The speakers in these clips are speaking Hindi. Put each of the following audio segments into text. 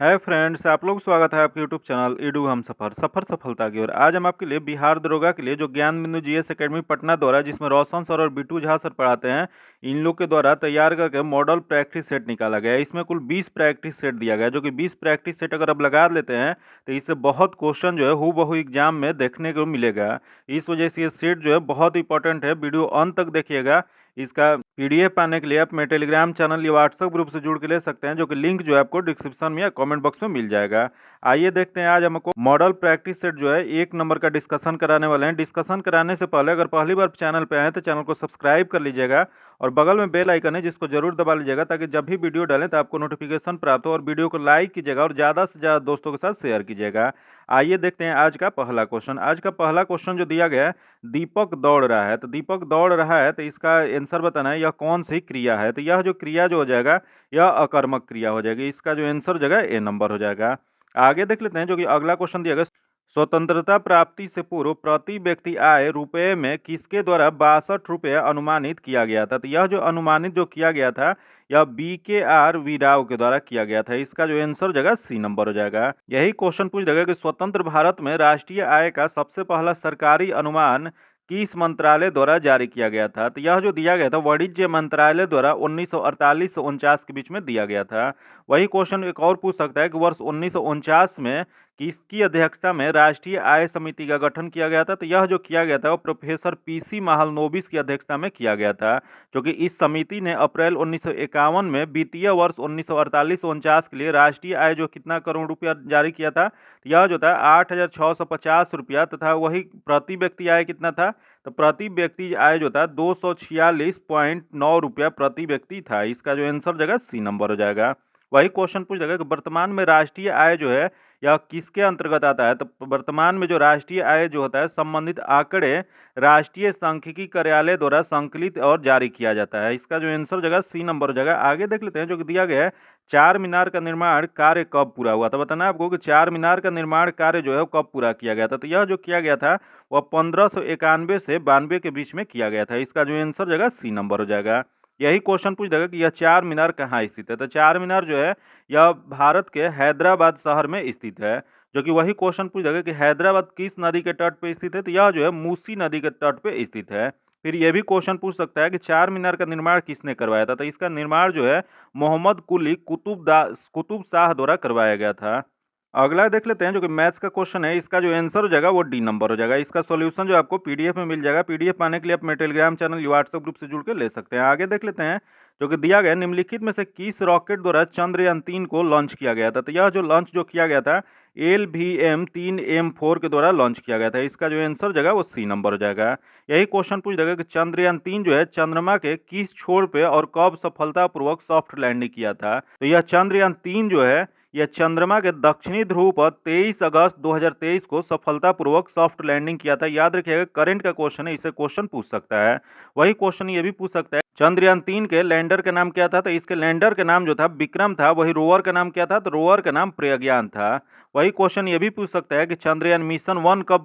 हाय फ्रेंड्स, आप लोग स्वागत है आपके यूट्यूब चैनल ईडू हम सफर सफलता की ओर। आज हम आपके लिए बिहार दरोगा के लिए जो ज्ञान बिंदु जीएस एकेडमी पटना द्वारा, जिसमें रोशन सर और बिट्टू झा सर पढ़ाते हैं, इन लोग के द्वारा तैयार करके मॉडल प्रैक्टिस सेट निकाला गया है। इसमें कुल 20 प्रैक्टिस सेट दिया गया है, जो कि 20 प्रैक्टिस सेट अगर आप लगा लेते हैं तो इससे बहुत क्वेश्चन जो है हूबहू एग्जाम में देखने को मिलेगा। इस वजह से ये सेट जो है बहुत इंपॉर्टेंट है। वीडियो अंत तक देखिएगा। इसका पीडीएफ पाने के लिए आप मेरे टेलीग्राम चैनल या व्हाट्सएप ग्रुप से जुड़ के ले सकते हैं, जो कि लिंक जो है आपको डिस्क्रिप्शन में या कमेंट बॉक्स में मिल जाएगा। आइए देखते हैं, आज हमको मॉडल प्रैक्टिस सेट जो है 1 नंबर का डिस्कशन कराने वाले हैं। डिस्कशन कराने से पहले अगर पहली बार चैनल पे आए तो चैनल को सब्सक्राइब कर लीजिएगा और बगल में बेल आइकन है जिसको जरूर दबा लीजिएगा, ताकि जब भी वीडियो डालें तो आपको नोटिफिकेशन प्राप्त हो। और वीडियो को लाइक कीजिएगा और ज़्यादा से ज़्यादा दोस्तों के साथ शेयर कीजिएगा। आइए देखते हैं आज का पहला क्वेश्चन। आज का पहला क्वेश्चन जो दिया गया है, दीपक दौड़ रहा है। तो दीपक दौड़ रहा है तो इसका आंसर बताना है, यह कौन सी क्रिया है। तो यह जो क्रिया जो हो जाएगा, यह अकर्मक क्रिया हो जाएगी। इसका जो आंसर हो जाएगा ए नंबर हो जाएगा। आगे देख लेते हैं, जो कि अगला क्वेश्चन दिया गया, स्वतंत्रता प्राप्ति से पूर्व प्रति व्यक्ति आय रुपए में किसके द्वारा 62 रुपये अनुमानित किया गया था। तो यह जो अनुमानित जो किया गया था, यह BKR वीराव के द्वारा किया गया था। इसका जो आंसर हो जाएगा सी नंबर हो जाएगा। यही क्वेश्चन पूछ देगा कि स्वतंत्र भारत में राष्ट्रीय आय का सबसे पहला सरकारी अनुमान किस मंत्रालय द्वारा जारी किया गया था। तो यह जो दिया गया था वाणिज्य मंत्रालय द्वारा 1948 से 49 के बीच में दिया गया था। वही क्वेश्चन एक और पूछ सकता है कि वर्ष 1949 में किसकी अध्यक्षता में राष्ट्रीय आय समिति का गठन किया गया था। तो यह जो किया गया था वो प्रोफेसर PC महालनोबिस की अध्यक्षता में किया गया था, जो कि इस समिति ने अप्रैल 1951 में वित्तीय वर्ष 1948-49 के लिए राष्ट्रीय आय जो कितना करोड़ रुपया जारी किया था। यह जो था 8,650 रुपया, तथा वही प्रति व्यक्ति आय कितना था। तो प्रति व्यक्ति आय जो था 246.9 रुपया प्रति व्यक्ति था। इसका जो आंसर हो जाएगा सी नंबर हो जाएगा। वही क्वेश्चन पूछ जाएगा कि वर्तमान में राष्ट्रीय आय जो है यह किसके अंतर्गत आता है। तो वर्तमान में जो राष्ट्रीय आय जो होता है, संबंधित आंकड़े राष्ट्रीय सांख्यिकी कार्यालय द्वारा संकलित और जारी किया जाता है। इसका जो आंसर हो जाएगा सी नंबर हो जाएगा। आगे देख लेते हैं, जो कि दिया गया है, चार मीनार का निर्माण कार्य कब पूरा हुआ था। बताना है आपको कि चार मीनार का निर्माण कार्य जो है वो कब पूरा किया गया था। तो यह जो किया गया था वह 1591 से 92 के बीच में किया गया था। इसका जो आंसर हो जाएगा सी नंबर हो जाएगा। यही क्वेश्चन पूछ देगा कि यह चार मीनार कहाँ स्थित है। तो चार मीनार जो है यह भारत के हैदराबाद शहर में स्थित है। जो कि वही क्वेश्चन पूछ देगा कि हैदराबाद किस नदी के तट पे स्थित है। तो यह जो है मूसी नदी के तट पे स्थित है। फिर यह भी क्वेश्चन पूछ सकता है कि चार मीनार का निर्माण किसने करवाया था। तो इसका निर्माण जो है मोहम्मद कुली कुतुब शाह द्वारा करवाया गया था। अगला देख लेते हैं, जो कि मैथ्स का क्वेश्चन है। इसका जो आंसर हो जाएगा वो डी नंबर हो जाएगा। इसका सॉल्यूशन जो आपको पीडीएफ में मिल जाएगा। पीडीएफ पाने के लिए आप मेरे टेलीग्राम चैनल या व्हाट्सएप ग्रुप से जुड़ के ले सकते हैं। आगे देख लेते हैं, जो कि दिया गया, निम्नलिखित में से किस रॉकेट द्वारा चंद्रयान-3 को लॉन्च किया गया था। तो यह जो लॉन्च जो किया गया था LVM-3M4 के द्वारा लॉन्च किया गया था। इसका जो आंसर हो जाएगा वो सी नंबर हो जाएगा। यही क्वेश्चन पूछ देगा कि चंद्रयान-3 जो है चंद्रमा के किस छोर पे और कब सफलतापूर्वक सॉफ्ट लैंडिंग किया था। तो यह चंद्रयान-3 जो है यह चंद्रमा के दक्षिणी ध्रुव पर 23 अगस्त 2023 को सफलतापूर्वक सॉफ्ट लैंडिंग किया था। याद रखिएगा, करंट का क्वेश्चन है, इससे क्वेश्चन पूछ सकता है। वही क्वेश्चन ये भी पूछ सकता है, चंद्रयान-3 के लैंडर का नाम क्या था। तो इसके लैंडर का नाम जो था विक्रम था। वही रोवर का नाम क्या था। तो रोवर का नाम प्रज्ञान था। वही क्वेश्चन ये भी पूछ सकता है कि चंद्रयान मिशन 1 कब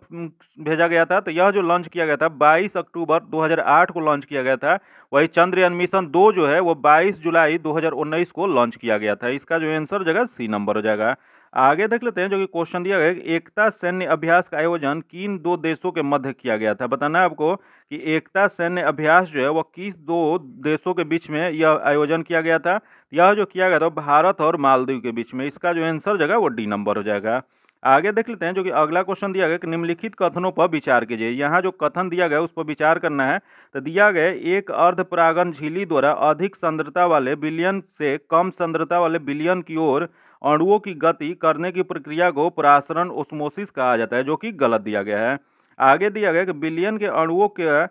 भेजा गया था। तो यह जो लॉन्च किया गया था 22 अक्टूबर 2008 को लॉन्च किया गया था। वही चंद्रयान मिशन 2 जो है वो 22 जुलाई 2019 को लॉन्च किया गया था। इसका जो आंसर हो जाएगा सी नंबर हो जाएगा। आगे देख लेते हैं, जो कि क्वेश्चन दिया गया है, एकता सैन्य अभ्यास का आयोजन किन दो देशों के मध्य किया गया था। बताना है आपको कि एकता सैन्य अभ्यास जो है वह किस दो देशों के बीच में यह आयोजन किया गया था। यह जो किया गया था भारत और मालदीव के बीच में। इसका जो आंसर हो जाएगा वो डी नंबर हो जाएगा। आगे देख लेते हैं, जो कि अगला क्वेश्चन दिया गया कि निम्नलिखित कथनों पर विचार कीजिए। यहाँ जो कथन दिया गया उस पर विचार करना है। तो दिया गया, एक अर्धपरागण झिल्ली द्वारा अधिक सांद्रता वाले विलयन से कम सांद्रता वाले विलयन की ओर अणुओं की गति करने की प्रक्रिया को परासरण ओस्मोसिस कहा जाता है, जो कि गलत दिया गया है। आगे दिया गया कि विलयन के अणुओं के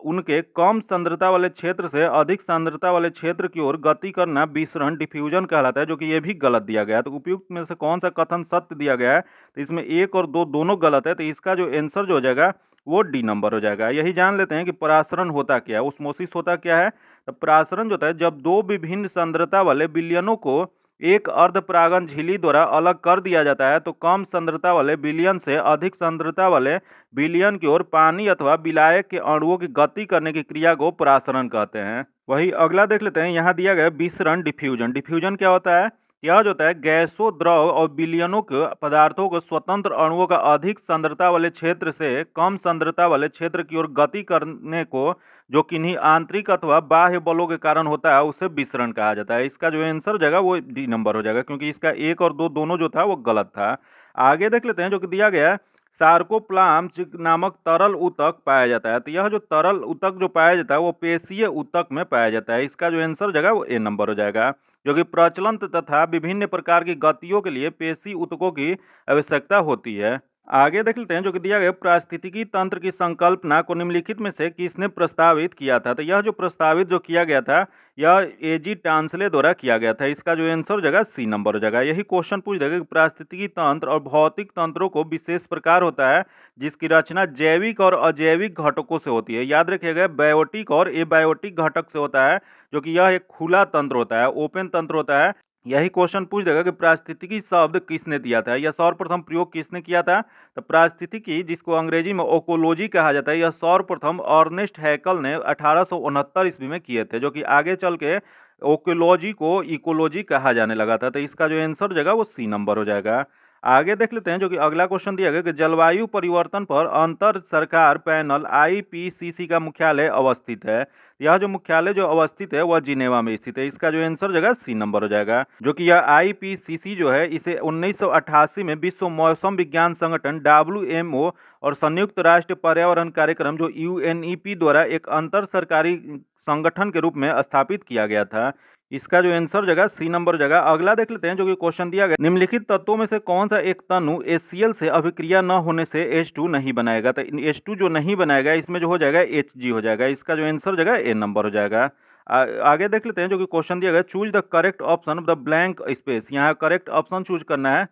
उनके कम सांद्रता वाले क्षेत्र से अधिक सांद्रता वाले क्षेत्र की ओर गति करना विसरण डिफ्यूजन कहलाता है, जो कि ये भी गलत दिया गया है। तो उपयुक्त में से कौन सा कथन सत्य दिया गया है। तो इसमें 1 और 2 दोनों गलत है। तो इसका जो आंसर जो हो जाएगा वो डी नंबर हो जाएगा। यही जान लेते हैं कि परासरण होता क्या है, ओस्मोसिस होता क्या है। तो परासरण जो होता है, जब दो विभिन्न सांद्रता वाले विलयनों को एक अर्धपरागण झिल्ली द्वारा अलग कर दिया जाता है, तो कम सांद्रता वाले विलयन से अधिक सांद्रता वाले विलयन की ओर पानी अथवा विलायक के अणुओं की गति करने की क्रिया को परासरण कहते हैं। वही अगला देख लेते हैं, यहाँ दिया गया विसरण डिफ्यूजन। डिफ्यूजन क्या होता है यह जो होता है गैसों, द्रव और विलयनों के पदार्थों को स्वतंत्र अणुओं का अधिक सांद्रता वाले क्षेत्र से कम सांद्रता वाले क्षेत्र की ओर गति करने को, जो किन्हीं आंतरिक अथवा बाह्य बलों के कारण होता है, उसे विसरण कहा जाता है। इसका जो आंसर हो जाएगा वो डी नंबर हो जाएगा, क्योंकि इसका 1 और 2 दोनों जो था वो गलत था। आगे देख लेते हैं जो कि दिया गया है, सार्कोप्लाज्म नामक तरल ऊतक पाया जाता है। तो यह जो तरल ऊतक जो पाया जाता है वो पेशीय ऊतक में पाया जाता है। इसका जो आंसर हो जाएगा वो ए नंबर हो जाएगा, जो कि प्रचलन तथा विभिन्न प्रकार की गतियों के लिए पेशी ऊतकों की आवश्यकता होती है। आगे देख लेते हैं जो कि दिया गया, पारिस्थितिकी तंत्र की संकल्पना को निम्नलिखित में से किसने प्रस्तावित किया था। तो यह जो प्रस्तावित जो किया गया था यह एजी टांसले द्वारा किया गया था। इसका जो आंसर हो जाएगा सी नंबर हो जाएगा। यही क्वेश्चन पूछ देगा कि पारिस्थितिकी तंत्र और भौतिक तंत्रों को विशेष प्रकार होता है जिसकी रचना जैविक और अजैविक घटकों से होती है। याद रखिएगा, बायोटिक और एबायोटिक घटक से होता है, जो कि यह एक खुला तंत्र होता है, ओपन तंत्र होता है। यही क्वेश्चन पूछ देगा कि पारिस्थितिकी शब्द किसने दिया था, यह सर्वप्रथम प्रयोग किसने किया था। तो पारिस्थितिकी, जिसको अंग्रेजी में ओकोलॉजी कहा जाता है, यह सर्वप्रथम अर्नेस्ट हैकल ने 1869 ईस्वी में किए थे, जो कि आगे चल के ओकोलॉजी को इकोलॉजी कहा जाने लगा था। तो इसका जो आंसर हो जाएगा वो सी नंबर हो जाएगा। आगे देख लेते हैं जो कि अगला क्वेश्चन दिया गया कि जलवायु परिवर्तन पर अंतर सरकार पैनल आईपीसीसी का मुख्यालय अवस्थित है। यह जो मुख्यालय जो अवस्थित है वह जिनेवा में स्थित है। इसका जो आंसर हो जाएगा सी नंबर हो जाएगा, जो कि यह आईपीसीसी जो है इसे 1988 में विश्व मौसम विज्ञान संगठन WMO और संयुक्त राष्ट्र पर्यावरण कार्यक्रम जो UNEP द्वारा एक अंतर सरकारी संगठन के रूप में स्थापित किया गया था। इसका जो आंसर हो जाएगा सी नंबर हो जाएगा। अगला देख लेते हैं जो कि क्वेश्चन दिया गया, निम्नलिखित तत्वों में से कौन सा एक तनु HCl से अभिक्रिया न होने से H2 नहीं बनाएगा। तो H2 जो नहीं बनाएगा इसमें जो हो जाएगा Hg हो जाएगा। इसका जो आंसर हो जाएगा ए नंबर हो जाएगा। आगे देख लेते हैं जो कि क्वेश्चन दिया गया, choose the correct option of the blank space. यहाँ करेक्ट ऑप्शन चूज करना है।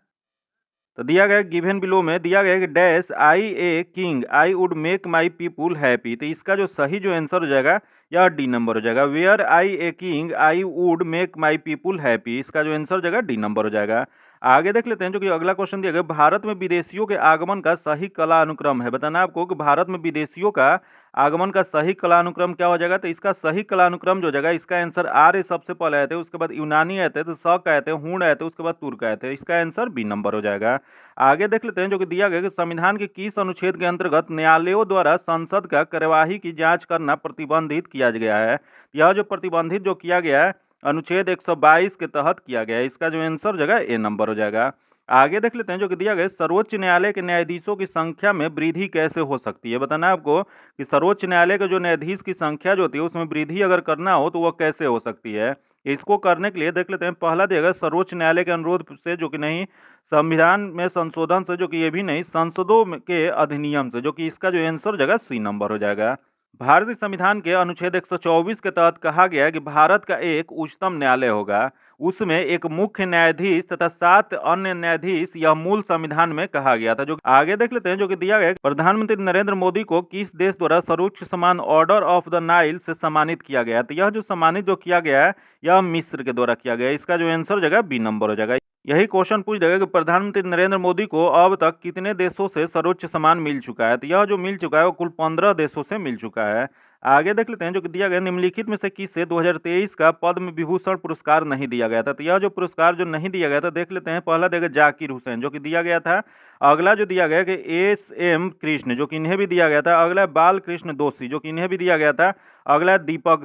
तो दिया गया गिवन बिलो में दिया गया कि dash I a king I would make my people happy. तो इसका जो सही जो आंसर हो जाएगा यह डी नंबर हो जाएगा। Were I a king I would make my people happy. इसका जो आंसर हो जाएगा डी नंबर हो जाएगा। आगे देख लेते हैं जो कि अगला क्वेश्चन दिया गया, भारत में विदेशियों के आगमन का सही कला अनुक्रम है। बताना आपको कि भारत में विदेशियों का आगमन का सही कलानुक्रम क्या हो जाएगा। तो इसका सही कलानुक्रम जो हो जाएगा, इसका आंसर आर्य सबसे पहले आए थे, उसके बाद यूनानी आए थे, तो शक आए थे, हूण आए थे, उसके बाद तुर्क आए थे। इसका आंसर बी नंबर हो जाएगा। आगे देख लेते हैं जो कि दिया गया कि संविधान के किस अनुच्छेद के अंतर्गत न्यायालयों द्वारा संसद का कार्यवाही की जांच करना प्रतिबंधित किया गया है। यह जो प्रतिबंधित जो किया गया है अनुच्छेद 122 के तहत किया गया है। इसका जो आंसर हो जाएगा ए नंबर हो जाएगा। आगे देख लेते हैं जो कि दिया गया, सर्वोच्च न्यायालय के न्यायाधीशों की संख्या में वृद्धि कैसे हो सकती है। बताना आपको कि सर्वोच्च न्यायालय के जो न्यायाधीश की संख्या जो होती है उसमें वृद्धि अगर करना हो तो वह कैसे हो सकती है। इसको करने के लिए देख लेते हैं, पहला दिया गया सर्वोच्च न्यायालय के अनुरोध से, जो कि नहीं संविधान में संशोधन से, जो कि ये भी नहीं संसदों के अधिनियम से, जो कि इसका जो आंसर जगह सी नंबर हो जाएगा। भारतीय संविधान के अनुच्छेद 124 के तहत कहा गया है कि भारत का एक उच्चतम न्यायालय होगा, उसमें एक मुख्य न्यायाधीश तथा 7 अन्य न्यायाधीश, यह मूल संविधान में कहा गया था। जो आगे देख लेते हैं जो कि दिया गया, प्रधानमंत्री नरेंद्र मोदी को किस देश द्वारा सर्वोच्च सम्मान ऑर्डर ऑफ द नाइल से सम्मानित किया गया। तो यह जो सम्मानित जो किया गया है यह मिस्र के द्वारा किया गया। इसका जो आंसर हो जाएगा बी नंबर हो जाएगा। यही क्वेश्चन पूछ देगा कि प्रधानमंत्री नरेंद्र मोदी को अब तक कितने देशों से सर्वोच्च सम्मान मिल चुका है। तो यह जो मिल चुका है वो कुल 15 देशों से मिल चुका है। आगे देख लेते हैं जो कि दिया गया, निम्नलिखित में से किसे 2023 का पद्म विभूषण पुरस्कार नहीं दिया गया था। तो यह जो पुरस्कार जो नहीं दिया गया था देख लेते हैं, पहला देगा जाकिर हुसैन जो कि दिया गया था। अगला जो दिया गया कि एस.एम. कृष्ण जो कि इन्हें भी दिया गया था। अगला बाल कृष्ण दोषी जो कि इन्हें भी दिया गया था। अगला दीपक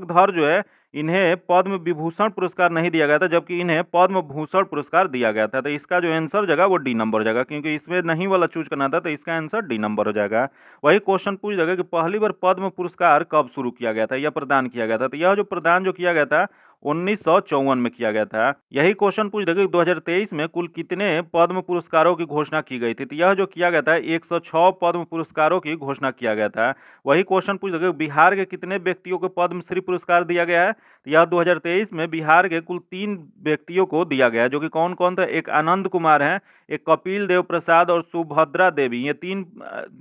धर जो है इन्हें पद्म विभूषण पुरस्कार नहीं दिया गया था, जबकि इन्हें पद्म भूषण पुरस्कार दिया गया था। तो इसका जो आंसर जगह वो डी नंबर हो जाएगा, क्योंकि इसमें नहीं वाला चूज करना था, तो इसका आंसर डी नंबर हो जाएगा। वही क्वेश्चन पूछ जाएगा कि पहली बार पद्म पुरस्कार कब शुरू किया गया था या प्रदान किया गया था। तो यह जो प्रदान जो किया गया था 1954 में किया गया था। यही क्वेश्चन पूछ देगा कि 2023 में कुल कितने पद्म पुरस्कारों की घोषणा की गई थी। तो यह जो किया गया था 106 पद्म पुरस्कारों की घोषणा किया गया था। वही क्वेश्चन पूछ देगा बिहार के कितने व्यक्तियों को पद्मश्री पुरस्कार दिया गया है। तो यह 2023 में बिहार के कुल 3 व्यक्तियों को दिया गया है, जो कि कौन कौन था, एक आनंद कुमार है, एक कपिल देव प्रसाद और सुभद्रा देवी। ये 3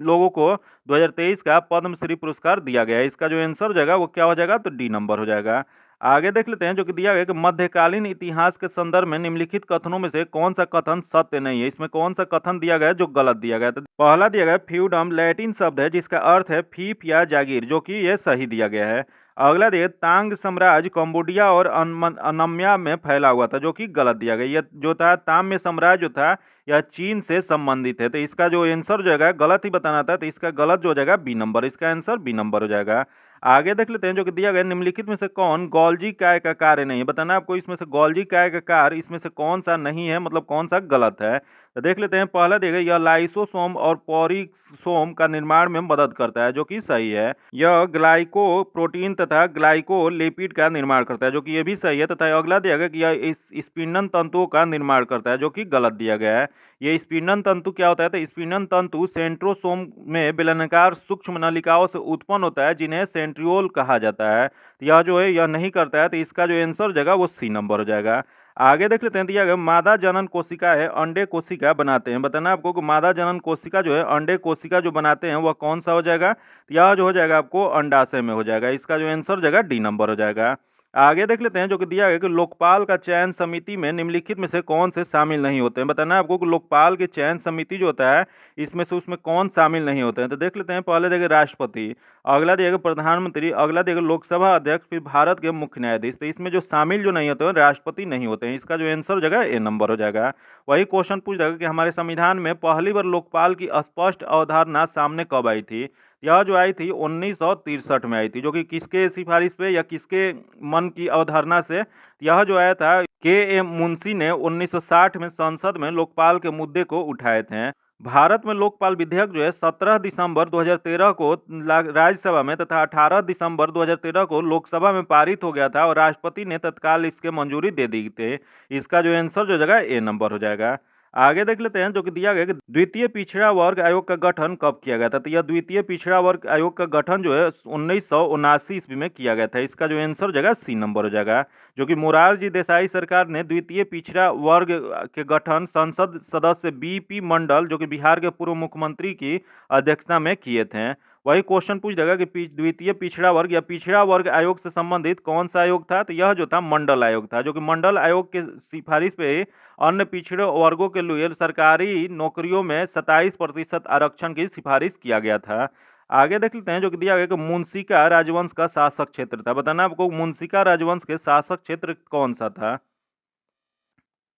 लोगों को 2023 का पद्मश्री पुरस्कार दिया गया है। इसका जो आंसर हो जाएगा वो क्या हो जाएगा, तो डी नंबर हो जाएगा। आगे देख लेते हैं जो कि दिया गया कि मध्यकालीन इतिहास के संदर्भ में निम्नलिखित कथनों में से कौन सा कथन सत्य नहीं है। इसमें कौन सा कथन दिया गया है जो गलत दिया गया है। तो पहला दिया गया फ्यूडम लैटिन शब्द है जिसका अर्थ है फीफ या जागीर, जो कि ये सही दिया गया है। अगला देखिए तांग साम्राज्य कंबोडिया और अनम्या में फैला हुआ था, जो कि गलत दिया गया। यह जो था ताम्य साम्राज्य जो था यह चीन से संबंधित है, तो इसका जो आंसर जो है गलत ही बताना था, तो इसका गलत जो हो जाएगा बी नंबर, इसका आंसर बी नंबर हो जाएगा। आगे देख लेते हैं जो कि दिया गया निम्नलिखित में से कौन गोल्जी काय का कार्य नहीं है, बताना आपको इसमें से गोल्जी काय का कार्य इसमें से कौन सा नहीं है, मतलब कौन सा गलत है। तो देख लेते हैं, पहला देखिए यह लाइसोसोम और पॉरीसोम का निर्माण में मदद करता है, जो कि सही है। यह ग्लाइको प्रोटीन तथा ग्लाइकोलिपिड का निर्माण करता है, जो कि ये भी सही है। तथा अगला दिया गया कि यह इस स्पिंडन तंतुओं का निर्माण करता है, जो कि गलत दिया गया है। ये स्पिंडन तंतु क्या होता है, तो स्पिंडन तंतु सेंट्रोसोम में बेलनाकार सूक्ष्म नलिकाओं से उत्पन्न होता है, जिन्हें सेंट्रियोल कहा जाता है। तो यह जो है यह नहीं करता है, तो इसका जो आंसर हो जाएगा वो सी नंबर हो जाएगा। आगे देख लेते हैं, दिया गया मादा जनन कोशिका है अंडे कोशिका बनाते हैं, बताना आपको कि मादा जनन कोशिका जो है अंडे कोशिका जो बनाते हैं वह कौन सा हो जाएगा। तो यह जो हो जाएगा आपको अंडाशय में हो जाएगा, इसका जो आंसर हो जाएगा डी नंबर हो जाएगा। आगे देख लेते हैं जो कि दिया गया कि लोकपाल का चयन समिति में निम्नलिखित में से कौन से शामिल नहीं होते हैं, बताना आपको कि लोकपाल की चयन समिति जो होता है इसमें से उसमें कौन शामिल नहीं होते हैं। तो देख लेते हैं, पहले देखें राष्ट्रपति, अगला देगा प्रधानमंत्री, अगला देगा लोकसभा अध्यक्ष, फिर भारत के मुख्य न्यायाधीश। तो इसमें जो शामिल जो नहीं होते हैं राष्ट्रपति नहीं होते हैं, इसका जो आंसर हो जाएगा ए नंबर हो जाएगा। वही क्वेश्चन पूछ जाएगा कि हमारे संविधान में पहली बार लोकपाल की स्पष्ट अवधारणा सामने कब आई थी। यह जो आई थी 1963 में आई थी, जो कि किसके सिफारिश पे या किसके मन की अवधारणा से। यह जो आया था के एम मुंशी ने 1960 में संसद में लोकपाल के मुद्दे को उठाए थे। भारत में लोकपाल विधेयक जो है 17 दिसंबर 2013 को राज्यसभा में तथा 18 दिसंबर 2013 को लोकसभा में पारित हो गया था और राष्ट्रपति ने तत्काल इसके मंजूरी दे दी थी। इसका जो आंसर जो जगह ए नंबर हो जाएगा। आगे देख लेते हैं जो कि दिया गया कि द्वितीय पिछड़ा वर्ग आयोग का गठन कब किया गया था। तो यह द्वितीय पिछड़ा वर्ग आयोग का गठन जो है 1979 ईस्वी में किया गया था, इसका जो आंसर हो जाएगा सी नंबर हो जाएगा। जो कि मोरारजी देसाई सरकार ने द्वितीय पिछड़ा वर्ग के गठन संसद सदस्य बीपी मंडल, जो कि बिहार के पूर्व मुख्यमंत्री की अध्यक्षता में किए थे। वही क्वेश्चन पूछ जाएगा कि द्वितीय पिछड़ा वर्ग या पिछड़ा वर्ग आयोग से संबंधित कौन सा आयोग था। तो यह जो था मंडल आयोग था, जो कि मंडल आयोग के सिफारिश पे अन्य पिछड़े वर्गों के लिए सरकारी नौकरियों में 27% आरक्षण की सिफारिश किया गया था। आगे देख लेते हैं जो कि दिया गया कि मुंशिका राजवंश का शासक क्षेत्र था, बताना आपको मुंशिका राजवंश के शासक क्षेत्र कौन सा था।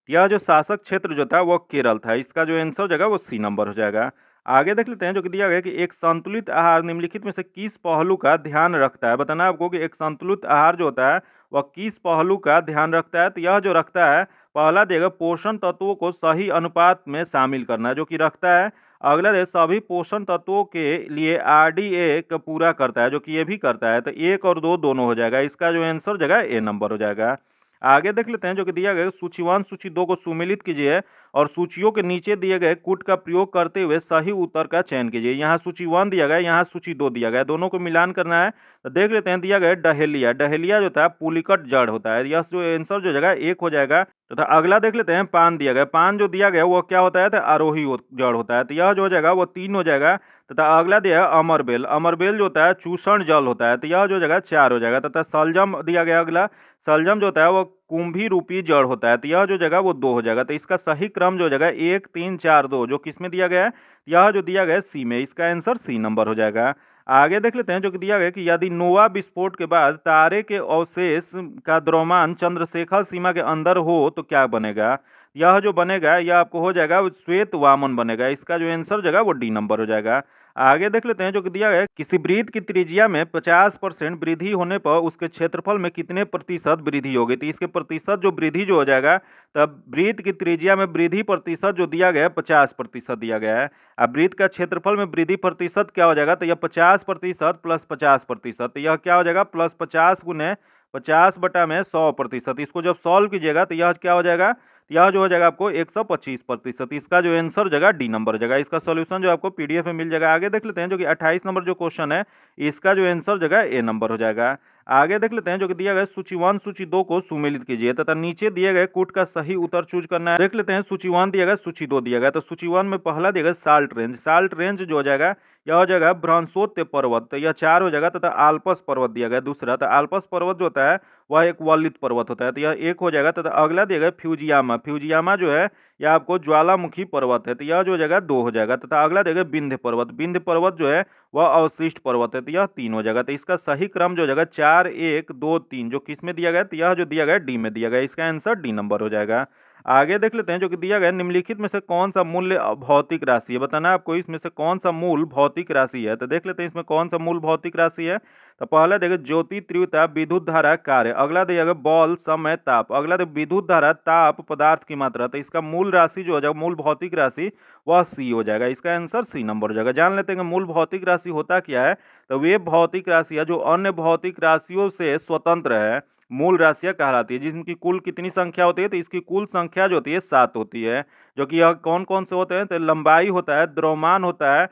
यह जो शासक क्षेत्र जो था वो केरल था, इसका जो आंसर हो जाएगा वो सी नंबर हो जाएगा। आगे देख लेते हैं जो कि दिया गया कि एक संतुलित आहार निम्नलिखित में से किस पहलू का ध्यान रखता है, बताना आपको कि एक संतुलित आहार जो होता है वह किस पहलू का ध्यान रखता है। तो यह जो रखता है, पहला देगा पोषण तत्वों को सही अनुपात में शामिल करना, जो कि रखता है। अगला दे सभी पोषण तत्वों के लिए आरडीए का पूरा करता है, जो कि ये भी करता है। तो एक और दो दोनों हो जाएगा, इसका जो आंसर हो जाएगा ए नंबर हो जाएगा। आगे देख लेते हैं जो कि दिया गया सूची 1 सूची 2 को सुमेलित कीजिए और सूचियों के नीचे दिए गए कूट का प्रयोग करते हुए सही उत्तर का चयन कीजिए। यहाँ सूची 1 दिया गया, यहाँ सूची 2 दिया गया, दोनों को मिलान करना है। तो देख लेते हैं, दिया गया डहेलिया, डहेलिया जो था पुलिकट जड़ होता है, यह जो आंसर जो जगह एक हो जाएगा। तथा अगला देख लेते हैं पान दिया गया, पान जो दिया गया वो क्या होता है, तो आरोही जड़ होता है, तो यह जो हो जाएगा वो 3 हो जाएगा। तथा अगला दिया है अमरबेल, अमरबेल जो होता है चूषण जल होता है, तो यह जो जगह 4 हो जाएगा। तथा सलजम दिया गया, अगला सलजम जो होता है वो कुंभी रूपी जड़ होता है, तो यह जो जगह वो 2 हो जाएगा। तो इसका सही क्रम जो जगह 1 3 4 2 जो किसमें दिया गया है, यह जो दिया गया है सी में, इसका आंसर सी नंबर हो जाएगा। आगे देख लेते हैं जो कि दिया गया कि यदि नोवा विस्फोट के बाद तारे के अवशेष का द्रव्यमान चंद्रशेखर सीमा के अंदर हो तो क्या बनेगा। यह जो बनेगा यह आपको हो जाएगा श्वेत वामन बनेगा, इसका जो आंसर जगह वो डी नंबर हो जाएगा। आगे देख लेते हैं जो कि दिया गया किसी वृत्त की त्रिज्या में 50% वृद्धि होने पर उसके क्षेत्रफल में कितने प्रतिशत वृद्धि होगी। तो इसके प्रतिशत जो वृद्धि जो हो जाएगा, तब वृत्त की त्रिज्या में वृद्धि प्रतिशत जो दिया गया है 50% दिया गया है। अब वृत्त का क्षेत्रफल में वृद्धि प्रतिशत क्या हो जाएगा, तो यह 50% प्लस 50%, तो यह क्या हो जाएगा प्लस 50 गुने 50 बटा में 100%। इसको जब सॉल्व कीजिएगा तो यह क्या हो जाएगा, यह जो हो जाएगा आपको 125%, इसका जो आंसर जगह डी नंबर जगह, इसका सॉल्यूशन जो आपको पीडीएफ में मिल जाएगा। आगे देख लेते हैं जो कि 28 नंबर जो क्वेश्चन है, इसका जो आंसर जगह ए नंबर हो जाएगा। आगे देख लेते हैं जो कि दिया गया सूची 1 सूची 2 को सुमेलित कीजिए तथा नीचे दिए गए कूट का सही उत्तर चूज करना है। देख लेते हैं सूची 1 दिया गया, सूची 2 दिया गया। तो सूची 1 में पहला दिया गया साल्ट रेंज, साल्ट रेंज जो हो जाएगा यह हो जाएगा भ्रंशोत्य पर्वत, तो यह 4 हो जाएगा। तथा आल्पस पर्वत दिया गया दूसरा, तो आल्पस पर्वत जो होता है वह एक वलित पर्वत होता है, तो यह एक हो जाएगा। तथा अगला दिया गया फ्यूजियामा, फ्यूजियामा जो है यह आपको ज्वालामुखी पर्वत है, तो यह जो हो जाएगा 2 हो जाएगा। तथा अगला देगा विंध्य पर्वत, विंध्य पर्वत जो है वह अवशिष्ट पर्वत है, तो यह 3 हो जाएगा। तो इसका सही क्रम जो हो जाएगा 4 1 2 3 जो किस में दिया गया है, तो यह जो दिया गया है डी में दिया गया है, इसका आंसर डी नंबर हो जाएगा। आगे देख लेते हैं जो कि दिया गया है, निम्नलिखित में से कौन सा मूल्य भौतिक राशि है, बताना है आपको इसमें से कौन सा मूल भौतिक राशि है। तो देख लेते हैं इसमें कौन सा मूल भौतिक राशि है। तो पहला देखिए ज्योति, तीव्रता, विद्युत धारा, कार्य। अगला दिया गया बल, समय, ताप। अगला देखिए विद्युत धारा, ताप, पदार्थ की मात्रा। तो इसका मूल राशि जो हो जाएगा, मूल भौतिक राशि, वह सी हो जाएगा, इसका आंसर सी नंबर हो जाएगा। जान लेते हैं कि मूल भौतिक राशि होता क्या है। तो वे भौतिक राशियां जो अन्य भौतिक राशियों से स्वतंत्र है, मूल राशियां कहलाती है, जिनकी कुल कितनी संख्या होती है, तो इसकी कुल संख्या जो होती है 7 होती है। जो कि यह कौन कौन से होते हैं, तो लंबाई होता है, द्रव्यमान होता है,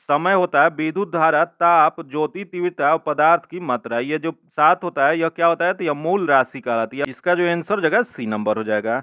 समय होता है, विद्युत धारा, ताप, ज्योति तीव्रता और पदार्थ की मात्रा। ये जो 7 होता है यह क्या होता है, तो यह मूल राशि कहलाती है। इसका जो आंसर हो जाएगा सी नंबर हो जाएगा।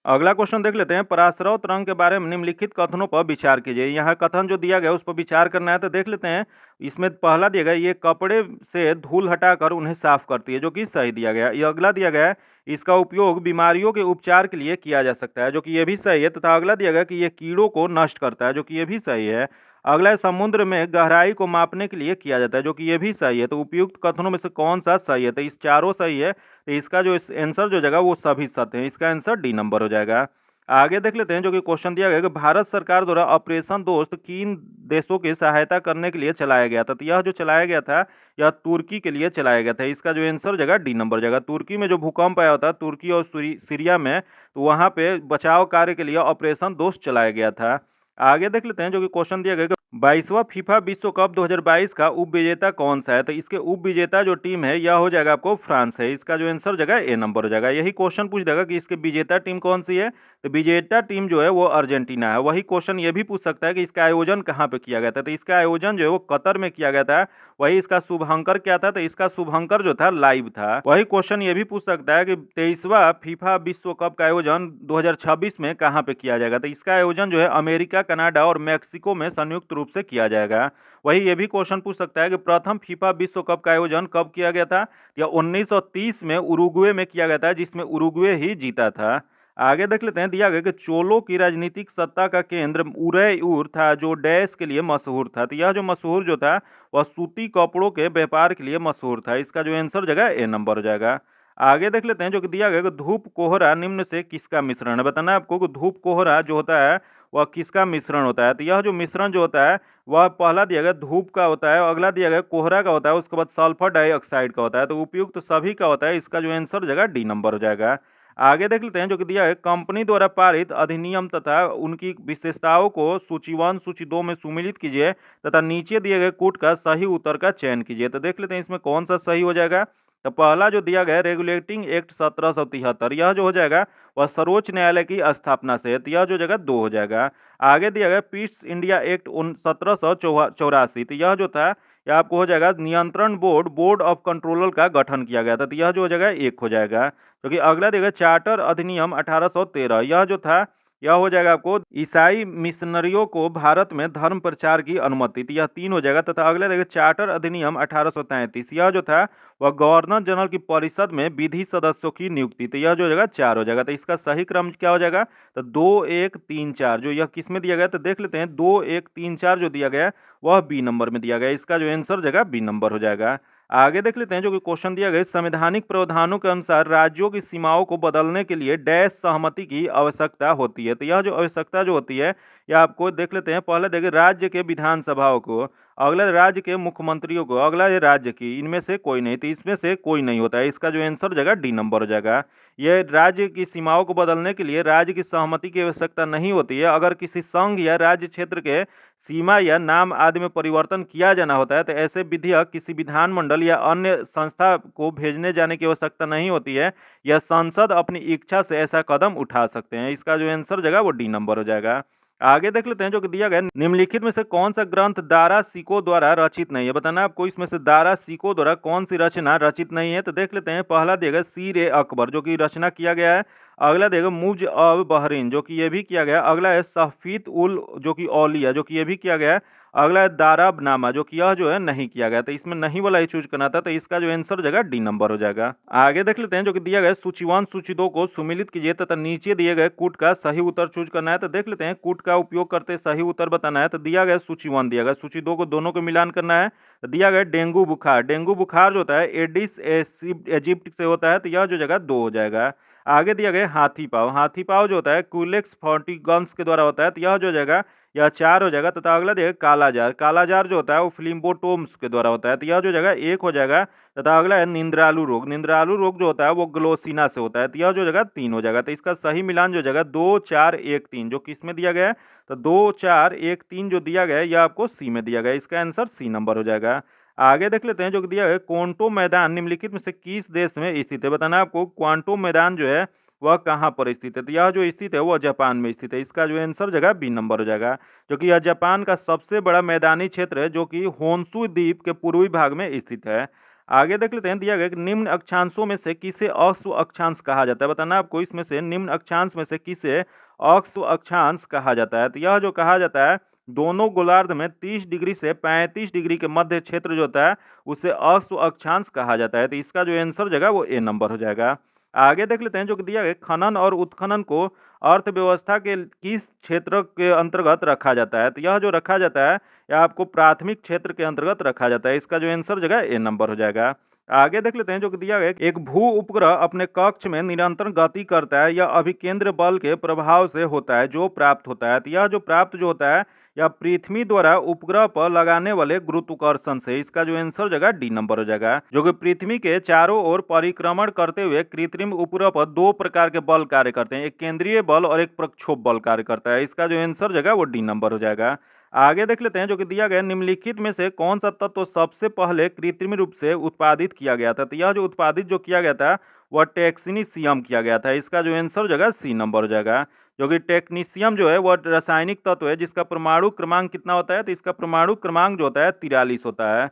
अगला क्वेश्चन देख लेते हैं, पराश्रव तरंग के बारे में निम्नलिखित कथनों पर विचार कीजिए। यहाँ कथन जो दिया गया है उस पर विचार करना है, तो देख लेते हैं। इसमें पहला दिया गया ये कपड़े से धूल हटाकर उन्हें साफ करती है, जो कि सही दिया गया है। ये अगला दिया गया है इसका उपयोग बीमारियों के उपचार के लिए किया जा सकता है, जो कि ये भी सही है। तथा अगला दिया गया कि ये कीड़ों को नष्ट करता है, जो कि ये भी सही है। अगला है समुद्र में गहराई को मापने के लिए किया जाता है, जो कि ये भी सही है। तो उपयुक्त कथनों में से कौन सा सही है, तो इस चारों सही है, तो इसका जो आंसर जो जाएगा वो सभी सत्य है, इसका आंसर डी नंबर हो जाएगा। आगे देख लेते हैं जो कि क्वेश्चन दिया गया कि भारत सरकार द्वारा ऑपरेशन दोस्त किन देशों की सहायता करने के लिए चलाया गया था। तो यह जो चलाया गया था यह तुर्की के लिए चलाया गया था, इसका जो आंसर जगह डी नंबर जाएगा। तुर्की में जो भूकंप आया था तुर्की और सीरिया में, तो वहां पे बचाव कार्य के लिए ऑपरेशन दोस्त चलाया गया था। आगे देख लेते हैं जो कि क्वेश्चन दिया गया कि 22वां फीफा विश्व कप 2022 का उप विजेता कौन सा है। तो इसके उप विजेता जो टीम है यह हो जाएगा आपको फ्रांस है, इसका जो आंसर जगह ए नंबर हो जाएगा। यही क्वेश्चन पूछ देगा कि इसके विजेता टीम कौन सी है, तो विजेता टीम जो है वो अर्जेंटीना है। वही क्वेश्चन ये भी पूछ सकता है कि इसका आयोजन कहाँ पे किया गया था, तो इसका आयोजन जो है वो कतर में किया गया था। वही इसका शुभंकर क्या था, तो इसका शुभंकर जो था लाइव था। वही क्वेश्चन ये भी पूछ सकता है कि 23वां फीफा विश्व कप का आयोजन 2026 में कहाँ पे किया जाएगा, तो इसका आयोजन जो है अमेरिका, कनाडा और मैक्सिको में संयुक्त रूप से किया जाएगा। वही ये भी क्वेश्चन पूछ सकता है कि प्रथम फीफा विश्व कप का आयोजन कब किया गया था, या 1930 में उरुग्वे में किया गया था, जिसमें उरुग्वे ही जीता था। आगे देख लेते हैं, दिया गया कि चोलों की राजनीतिक सत्ता का केंद्र उरैयूर था, जो डैश के लिए मशहूर था। तो यह जो मशहूर जो था वह सूती कपड़ों के व्यापार के लिए मशहूर था, इसका जो आंसर जगह ए नंबर हो जाएगा। आगे देख लेते हैं जो कि दिया गया कि धूप कोहरा निम्न से किसका मिश्रण है। बताना है आपको कि धूप कोहरा जो होता है वह किसका मिश्रण होता है। तो यह जो मिश्रण जो होता है वह पहला दिया गया धूप का होता है, अगला दिया गया कोहरा का होता है, उसके बाद सल्फर डाइऑक्साइड का होता है। तो उपयुक्त तो सभी का होता है, इसका जो आंसर जगह डी नंबर हो जाएगा। आगे देख लेते हैं जो कि दिया है कंपनी द्वारा पारित अधिनियम तथा उनकी विशेषताओं को सूची 1 सूची 2 में सुमिलित कीजिए तथा नीचे दिए गए कूट का सही उत्तर का चयन कीजिए। तो देख लेते हैं इसमें कौन सा सही हो जाएगा। तो पहला जो दिया गया है रेगुलेटिंग एक्ट 1773, यह जो हो जाएगा वह सर्वोच्च न्यायालय की स्थापना से है, तो यह जो जगह 2 हो जाएगा। आगे दिया गया पीस इंडिया एक्ट 1784, तो यह जो था यह आपको हो जाएगा नियंत्रण बोर्ड, बोर्ड ऑफ कंट्रोलर का गठन किया गया था, तो यह जो हो जाएगा 1 हो जाएगा। क्योंकि अगला देगा चार्टर अधिनियम 1813, यह जो था यह हो जाएगा आपको ईसाई मिशनरियों को भारत में धर्म प्रचार की अनुमति, तो यह 3 हो जाएगा। तथा अगला देगा चार्टर अधिनियम 1833, यह जो था वह गवर्नर जनरल की परिषद में विधि सदस्यों की नियुक्ति, तो यह जो हो जाएगा 4 हो जाएगा। तो इसका सही क्रम क्या हो जाएगा, तो 2 1 3 4 जो यह किस में दिया गया, तो देख लेते हैं 2 1 3 4 जो दिया गया वह बी नंबर में दिया गया, इसका जो आंसर जगह बी नंबर हो जाएगा। आगे देख लेते हैं जो कि क्वेश्चन दिया गया संवैधानिक प्रावधानों के अनुसार राज्यों की सीमाओं को बदलने के लिए डैश सहमति की आवश्यकता होती है। तो यह जो आवश्यकता जो होती है यह आपको देख लेते हैं, पहले देखिए राज्य के विधानसभाओं को, अगला राज्य के मुख्यमंत्रियों को, अगला ये राज्य की, इनमें से कोई नहीं, तो इसमें से कोई नहीं होता है, इसका जो आंसर जगह डी नंबर हो जाएगा। यह राज्य की सीमाओं को बदलने के लिए राज्य की सहमति की आवश्यकता नहीं होती है। अगर किसी संघ या राज्य क्षेत्र के सीमा या नाम आदि में परिवर्तन किया जाना होता है तो ऐसे विधेयक किसी विधानमंडल या अन्य संस्था को भेजने जाने की आवश्यकता नहीं होती है, यह संसद अपनी इच्छा से ऐसा कदम उठा सकते हैं, इसका जो आंसर जगह वो डी नंबर हो जाएगा। आगे देख लेते हैं जो कि दिया गया निम्नलिखित में से कौन सा ग्रंथ दारा सिको द्वारा रचित नहीं है। बताना आपको इसमें से दारा सिको द्वारा कौन सी रचना रचित नहीं है। तो देख लेते हैं, पहला देगा सीर ए अकबर जो कि रचना किया गया है, अगला देगा मुज अब बहरीन जो कि ये भी किया गया, अगला है सहफीत उल जो कि औलिया जो कि ये भी किया गया है, अगला है दाराबनामा, जो कि यह जो है नहीं किया गया, तो इसमें नहीं वाला ही चूज करना था, तो इसका जो आंसर हो जाएगा डी नंबर हो जाएगा। आगे देख लेते हैं जो कि दिया गया सूची 1 सूची 2 को सुमिलित कीजिए तथा नीचे दिए गए कूट का सही उत्तर चूज करना है। तो देख लेते हैं कूट का उपयोग करते सही उत्तर बताना है। तो दिया गया सूची 1 दिया गया, सूची 2 को दोनों को मिलान करना है। तो दिया गया डेंगू बुखार, डेंगू बुखार जो होता है एडिस इजिप्ट से होता है, तो यह जो जगह 2 हो जाएगा। आगे दिया गया हाथी पाव, हाथी पाव जो होता है क्यूलेक्स फॉर्टिगन्स के द्वारा होता है, तो यह जो जगह यह 4 हो जाएगा। तथा अगला देखिए कालाजार, कालाजार जो होता है वो फ्लिम्बोटोम्स के द्वारा होता है, तो यह जो जगह 1 हो जाएगा। तथा अगला है निंद्रालु रोग, निंद्रालु रोग जो होता है वो ग्लोसिना से होता है, तो यह जो जगह 3 हो जाएगा। तो इसका सही मिलान जो जगह 2 4 1 3 जो किस में दिया गया है, तो 2 4 1 3 जो दिया गया है यह आपको सी में दिया गया है, इसका आंसर सी नंबर हो जाएगा। आगे देख लेते हैं जो कि दिया गया है क्वांटो मैदान निम्नलिखित में से किस देश में स्थित है। बताना है आपको क्वांटो मैदान जो है वह कहाँ पर स्थित है, तो यह जो स्थित है वह जापान में स्थित है, इसका जो आंसर जगह बी नंबर हो जाएगा। जो कि यह जापान का सबसे बड़ा मैदानी क्षेत्र है जो कि होन्शु द्वीप के पूर्वी भाग में स्थित है। आगे देख लेते हैं दिया गया कि निम्न अक्षांशों में से किसे अश्व अक्षांश कहा जाता है। बताना आपको इसमें से निम्न अक्षांश में से किसे अश्व अक्षांश कहा जाता है, तो यह जो कहा जाता है दोनों गोलार्ध में 30 डिग्री से 35 डिग्री के मध्य क्षेत्र जो होता है उसे अश्व अक्षांश कहा जाता है, तो इसका जो आंसर जगह वो ए नंबर हो जाएगा। आगे देख लेते हैं जो कि दिया गया खनन और उत्खनन को अर्थव्यवस्था के किस क्षेत्र के अंतर्गत रखा जाता है, तो यह जो रखा जाता है यह आपको प्राथमिक क्षेत्र के अंतर्गत रखा जाता है, इसका जो आंसर जगह ए नंबर हो जाएगा। आगे देख लेते हैं जो कि दिया गया एक भू उपग्रह अपने कक्ष में निरंतर गति करता है, यह अभिकेंद्र बल के प्रभाव से होता है जो प्राप्त होता है, तो यह जो प्राप्त जो होता है या पृथ्वी द्वारा उपग्रह पर लगाने वाले गुरुत्वाकर्षण से, इसका जो आंसर जगह डी नंबर हो जाएगा। जो कि पृथ्वी के चारों ओर परिक्रमण करते हुए कृत्रिम उपग्रह पर 2 प्रकार के बल कार्य करते हैं, एक केंद्रीय बल और एक प्रक्षोभ बल कार्य करता है, इसका जो आंसर जगह वो डी नंबर हो जाएगा। आगे देख लेते हैं जो कि दिया गया निम्नलिखित में से कौन सा तत्व सबसे पहले कृत्रिम रूप से उत्पादित किया गया था, तो यह जो उत्पादित जो किया गया था वह टेक्नीशियम किया गया था, इसका जो आंसर जगह सी नंबर हो जाएगा। जो कि टेक्नीशियम जो है वह रासायनिक तत्व है जिसका परमाणु क्रमांक कितना होता है, तो इसका परमाणु क्रमांक जो होता है 43 होता है।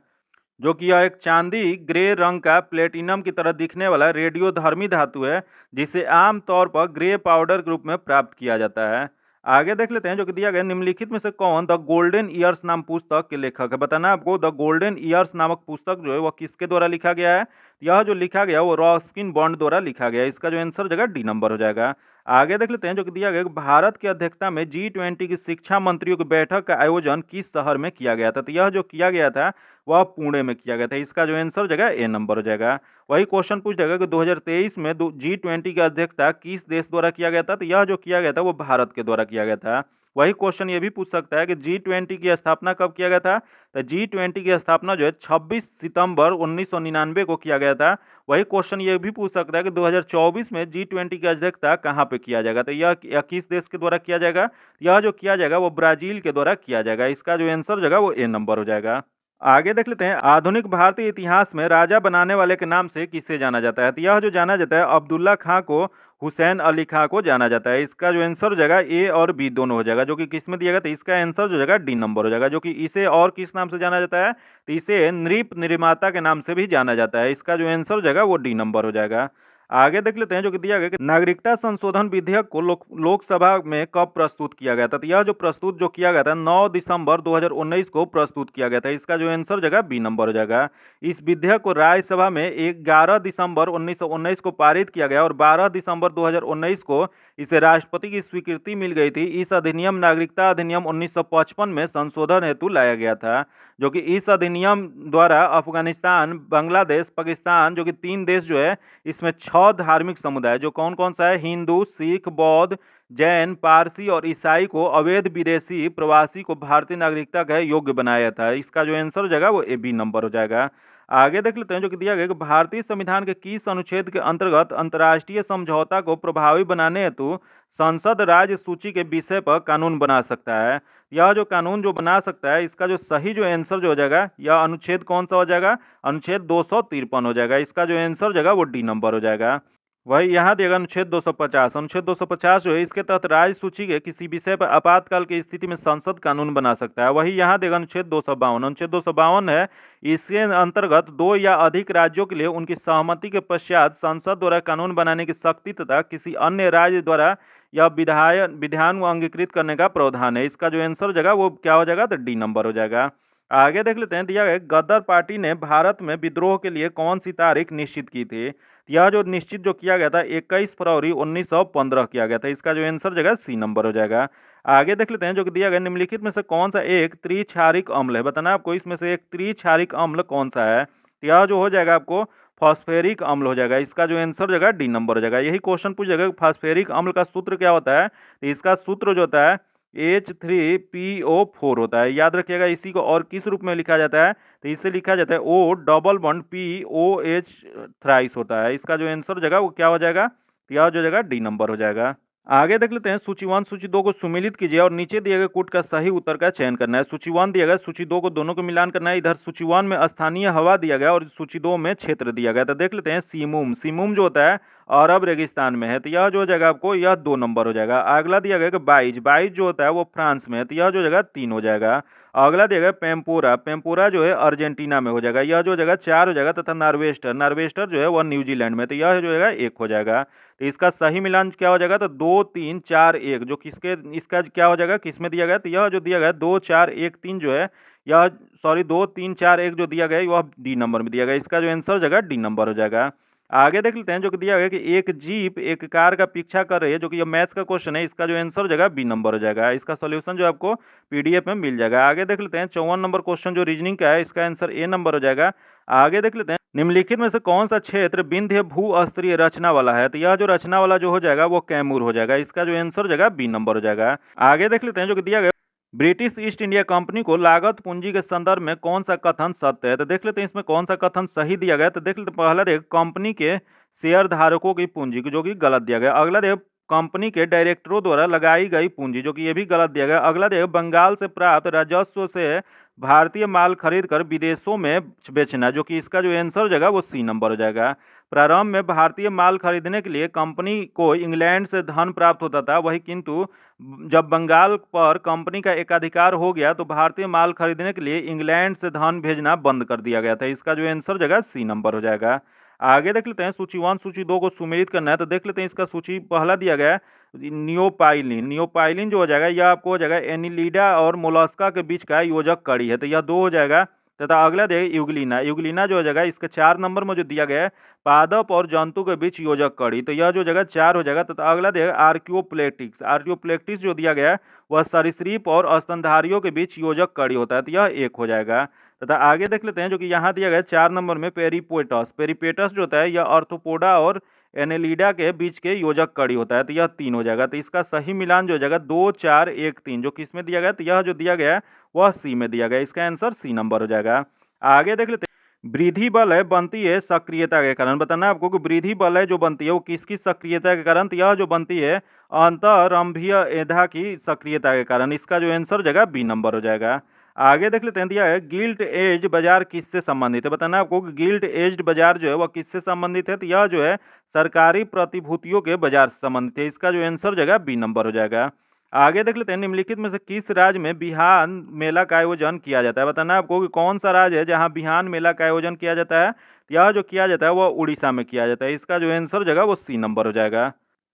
जो कि यह एक चांदी ग्रे रंग का प्लेटिनम की तरह दिखने वाला रेडियोधर्मी धातु है जिसे आमतौर पर ग्रे पाउडर के रूप में प्राप्त किया जाता है। आगे देख लेते हैं जो कि दिया गया निम्नलिखित में से कौन द गोल्डन ईयर्स नाम पुस्तक के लेखक है। बताना आपको द गोल्डन ईयर्स नामक पुस्तक जो है वह किसके द्वारा लिखा गया है, यह जो लिखा गया वो रॉस्किन बॉन्ड द्वारा लिखा गया है, इसका जो आंसर जगह डी नंबर हो जाएगा। आगे देख लेते हैं जो कि दिया गया भारत की अध्यक्षता में G20 की शिक्षा मंत्रियों की बैठक का आयोजन किस शहर में किया गया था, तो यह जो किया गया था वह पुणे में किया गया था, इसका जो आंसर जगह ए नंबर हो जाएगा। वही क्वेश्चन पूछ जाएगा कि 2023 में G20 की अध्यक्षता किस देश द्वारा किया गया था, तो यह जो किया गया था वो भारत के द्वारा किया गया था। वही क्वेश्चन ये भी पूछ सकता है कि G20 की स्थापना कब किया गया था, तो G20 की स्थापना जो है 26 सितंबर 1999 को किया गया था। वही क्वेश्चन ये भी पूछ सकता है कि 2024 में G20 की अध्यक्षता कहाँ पे किया जाएगा, तो यह किस देश के द्वारा किया जाएगा, यह जो किया जाएगा वो ब्राजील के द्वारा किया जाएगा, इसका जो आंसर जगह वो ए नंबर हो जाएगा। आगे देख लेते हैं आधुनिक भारतीय इतिहास में राजा बनाने वाले के नाम से किसे जाना जाता है, तो यह जो जाना जाता है अब्दुल्ला खां को हुसैन अली खां को जाना जाता है, इसका जो आंसर हो जाएगा ए और बी दोनों हो जाएगा। जो कि किस में दिया गया तो इसका आंसर जो जाएगा डी नंबर हो जाएगा। जो कि इसे और किस नाम से जाना जाता है, तो इसे नृप निर्माता के नाम से भी जाना जाता है, इसका जो आंसर हो जाएगा वो डी नंबर हो जाएगा। आगे देख लेते हैं जो कि दिया गया कि नागरिकता संशोधन विधेयक को लोकसभा में कब प्रस्तुत किया गया था, तो यह जो प्रस्तुत जो किया गया था 9 दिसंबर 2019 को प्रस्तुत किया गया था, इसका जो आंसर जगह बी नंबर हो जाएगा। इस विधेयक को राज्यसभा में 11 दिसंबर 1919 को पारित किया गया और 12 दिसंबर 2019 को इसे राष्ट्रपति की स्वीकृति मिल गई थी। इस अधिनियम नागरिकता अधिनियम 1955 में संशोधन हेतु लाया गया था। जो कि इस अधिनियम द्वारा अफगानिस्तान, बांग्लादेश, पाकिस्तान जो कि 3 देश जो है इसमें 6 धार्मिक समुदाय जो कौन कौन सा है, हिंदू, सिख, बौद्ध, जैन, पारसी और ईसाई को अवैध विदेशी प्रवासी को भारतीय नागरिकता का योग्य बनाया था, इसका जो आंसर हो जाएगा वो ए बी नंबर हो जाएगा। आगे देख लेते हैं जो कि दिया गया कि भारतीय संविधान के किस अनुच्छेद के अंतर्गत अंतर्राष्ट्रीय समझौता को प्रभावी बनाने हेतु संसद राज्य सूची के विषय पर कानून बना सकता है। यह जो कानून जो बना सकता है इसका जो सही जो आंसर जो हो जाएगा यह अनुच्छेद कौन सा हो जाएगा, अनुच्छेद 253 हो जाएगा, इसका जो आंसर हो जाएगा वो डी नंबर हो जाएगा। वही यहाँ देगा अनुच्छेद 250, अनुच्छेद 250 जो है इसके तहत राज्य सूची के किसी विषय पर आपातकाल की स्थिति में संसद कानून बना सकता है। वही यहाँ देगा अनुच्छेद 252, अनुच्छेद 252 है इसके अंतर्गत 2 या अधिक राज्यों के लिए उनकी सहमति के पश्चात संसद द्वारा कानून बनाने की शक्ति तथा किसी अन्य राज्य द्वारा या विधान को अंगीकृत करने का प्रावधान है। इसका जो आंसर हो जाएगा वो क्या हो जाएगा, तो डी नंबर हो जाएगा। आगे देख लेते हैं, दिया गया गदर पार्टी ने भारत में विद्रोह के लिए कौन सी तारीख निश्चित की थी। यह जो निश्चित जो किया गया था 21 फरवरी 1915 किया गया था। इसका जो आंसर हो जाएगा सी नंबर हो जाएगा। आगे देख लेते हैं, जो कि दिया गया निम्नलिखित में से कौन सा एक त्रिक्षारिक अम्ल है। बताना आपको इसमें से एक त्रिक्षारिक अम्ल कौन सा है। तो यह जो हो जाएगा आपको फॉस्फेरिक अम्ल हो जाएगा। इसका जो आंसर हो जाएगा डी नंबर हो जाएगा। यही क्वेश्चन पूछ जाएगा फॉस्फेरिक अम्ल का सूत्र क्या होता है। तो इसका सूत्र जो होता है H3PO4 होता है। याद रखिएगा, इसी को और किस रूप में लिखा जाता है, तो इसे लिखा जाता है O double bond POH thrice होता है। इसका जो आंसर हो जाएगा वो क्या हो जाएगा, यह जो जाएगा डी नंबर हो जाएगा। आगे देख लेते हैं, सूची 1 सूची 2 को सुमिलित कीजिए और नीचे दिए गए कूट का सही उत्तर का चयन करना है। सूची 1 दिया गया, सूची 2 को दोनों को मिलान करना है। इधर सूची 1 में स्थानीय हवा दिया गया और सूची 2 में क्षेत्र दिया गया। तो देख लेते हैं, सीमुम सीमुम जो होता है अरब रेगिस्तान में है, तो यह जो हो जाएगा आपको यह 2 नंबर हो जाएगा। अगला दिया गया कि बाइज बाइज जो होता है वो फ्रांस में है, तो यह जो जगह 3 हो जाएगा। अगला दिया गया पेम्पोरा पेम्पोरा जो है अर्जेंटीना में हो जाएगा, यह जो जगह 4 हो जाएगा। तथा नार्वेस्टर नार्वेस्टर जो है वह न्यूजीलैंड में, तो यह जो है 1 हो जाएगा। तो इसका सही मिलान क्या हो जाएगा, तो 2 3 4 1 जो किसके इसका क्या हो जाएगा, किस में दिया गया, तो यह जो दिया गया 2 4 1 3 जो है यह 2 3 4 1 जो दिया गया है वह डी नंबर में दिया गया। इसका जो आंसर हो जाएगा डी नंबर हो जाएगा। आगे देख लेते हैं, जो कि दिया गया कि एक जीप एक कार का पीछा कर रही है, जो कि ये मैथ्स का क्वेश्चन है। इसका जो आंसर हो जाएगा बी नंबर हो जाएगा। इसका सोल्यूशन जो आपको पीडीएफ में मिल जाएगा। आगे देख लेते हैं, 54 नंबर क्वेश्चन जो रीजनिंग का है, इसका आंसर ए नंबर हो जाएगा। आगे देख लेते हैं, निम्नलिखित में से कौन सा क्षेत्र विंध्य भू-स्तरीय रचना वाला है। तो यह जो रचना वाला जो हो जाएगा वो कैमूर हो जाएगा। इसका जो आंसर हो जाएगा बी नंबर हो जाएगा। आगे देख लेते हैं, जो कि दिया गया ब्रिटिश ईस्ट इंडिया कंपनी को लागत पूंजी के संदर्भ में कौन सा कथन सत्य है। तो देख लेते हैं इसमें कौन सा कथन सही दिया गया। तो देख लेते हैं, पहला देख कंपनी के शेयर धारकों की पूंजी जो कि गलत दिया गया। अगला देख कंपनी के डायरेक्टरों द्वारा लगाई गई पूंजी, जो कि ये भी गलत दिया गया। अगला देख बंगाल से प्राप्त राजस्व से भारतीय माल खरीद कर विदेशों में बेचना, जो कि इसका जो आंसर हो जाएगा वो सी नंबर हो जाएगा। प्रारंभ में भारतीय माल खरीदने के लिए कंपनी को इंग्लैंड से धन प्राप्त होता था, वही किंतु जब बंगाल पर कंपनी का एकाधिकार हो गया तो भारतीय माल खरीदने के लिए इंग्लैंड से धन भेजना बंद कर दिया गया था। इसका जो आंसर हो जाएगा सी नंबर हो जाएगा। आगे देख लेते हैं, सूची 1 सूची 2 को सुमेलित करना है। तो देख लेते हैं, इसका सूची पहला दिया गया है नियोपाइलिन। नियोपाइलिन जो हो जाएगा यह आपको हो जाएगा एनिलिडा और मोलस्का के बीच का योजक कड़ी है, तो यह 2 हो जाएगा। तथा अगला देगा यूग्लिना। यूग्लिना जो हो जाएगा इसके 4 नंबर में जो दिया गया है पादप और जंतु के बीच योजक कड़ी, तो यह जो जगह 4 हो जाएगा। तथा अगला देगा आर्कियोप्लेक्टिक्स। आर्कियोप्लेक्टिक्स जो दिया गया है वह सरीसृप और स्तनधारियों के बीच योजक कड़ी होता है, तो यह 1 हो जाएगा। तथा आगे देख लेते हैं, जो कि यहाँ दिया गया है 4 नंबर में पेरिपोटस। पेरिपेटस जो होता है यह आर्थ्रोपोडा और एनेलिडा के बीच के योजक कड़ी होता है, तो यह 3 हो जाएगा। तो इसका सही मिलान जो हो जाएगा 2 4 1 3 जो किसमें दिया गया, तो यह जो दिया गया है वह सी में दिया गया। इसका आंसर सी नंबर हो जाएगा। आगे देख लेते हैं, वृद्धि बलय बनती है सक्रियता के कारण। बताना आपको कि वृद्धि बलय जो बनती है वो किसकी सक्रियता के कारण, तो यह जो बनती है अंतरंभीय एधा की सक्रियता के कारण। इसका जो आंसर हो जाएगा बी नंबर हो जाएगा। आगे देख लेते हैं, दिया है गिल्ट एज बाजार किससे संबंधित है। बताना आपको कि गिल्ट एज्ड बाजार जो है वह किससे संबंधित है, तो यह जो है सरकारी प्रतिभूतियों के बाजार से संबंधित है। इसका जो आंसर हो जाएगा बी नंबर हो जाएगा। आगे देख लेते हैं, निम्नलिखित में से किस राज्य में बिहान मेला का आयोजन किया जाता है। बताना आपको कि कौन सा राज्य है जहां बिहान मेला का आयोजन किया जाता है। यह जो किया जाता है वह उड़ीसा में किया जाता है। इसका जो आंसर हो जाएगा वो सी नंबर हो जाएगा।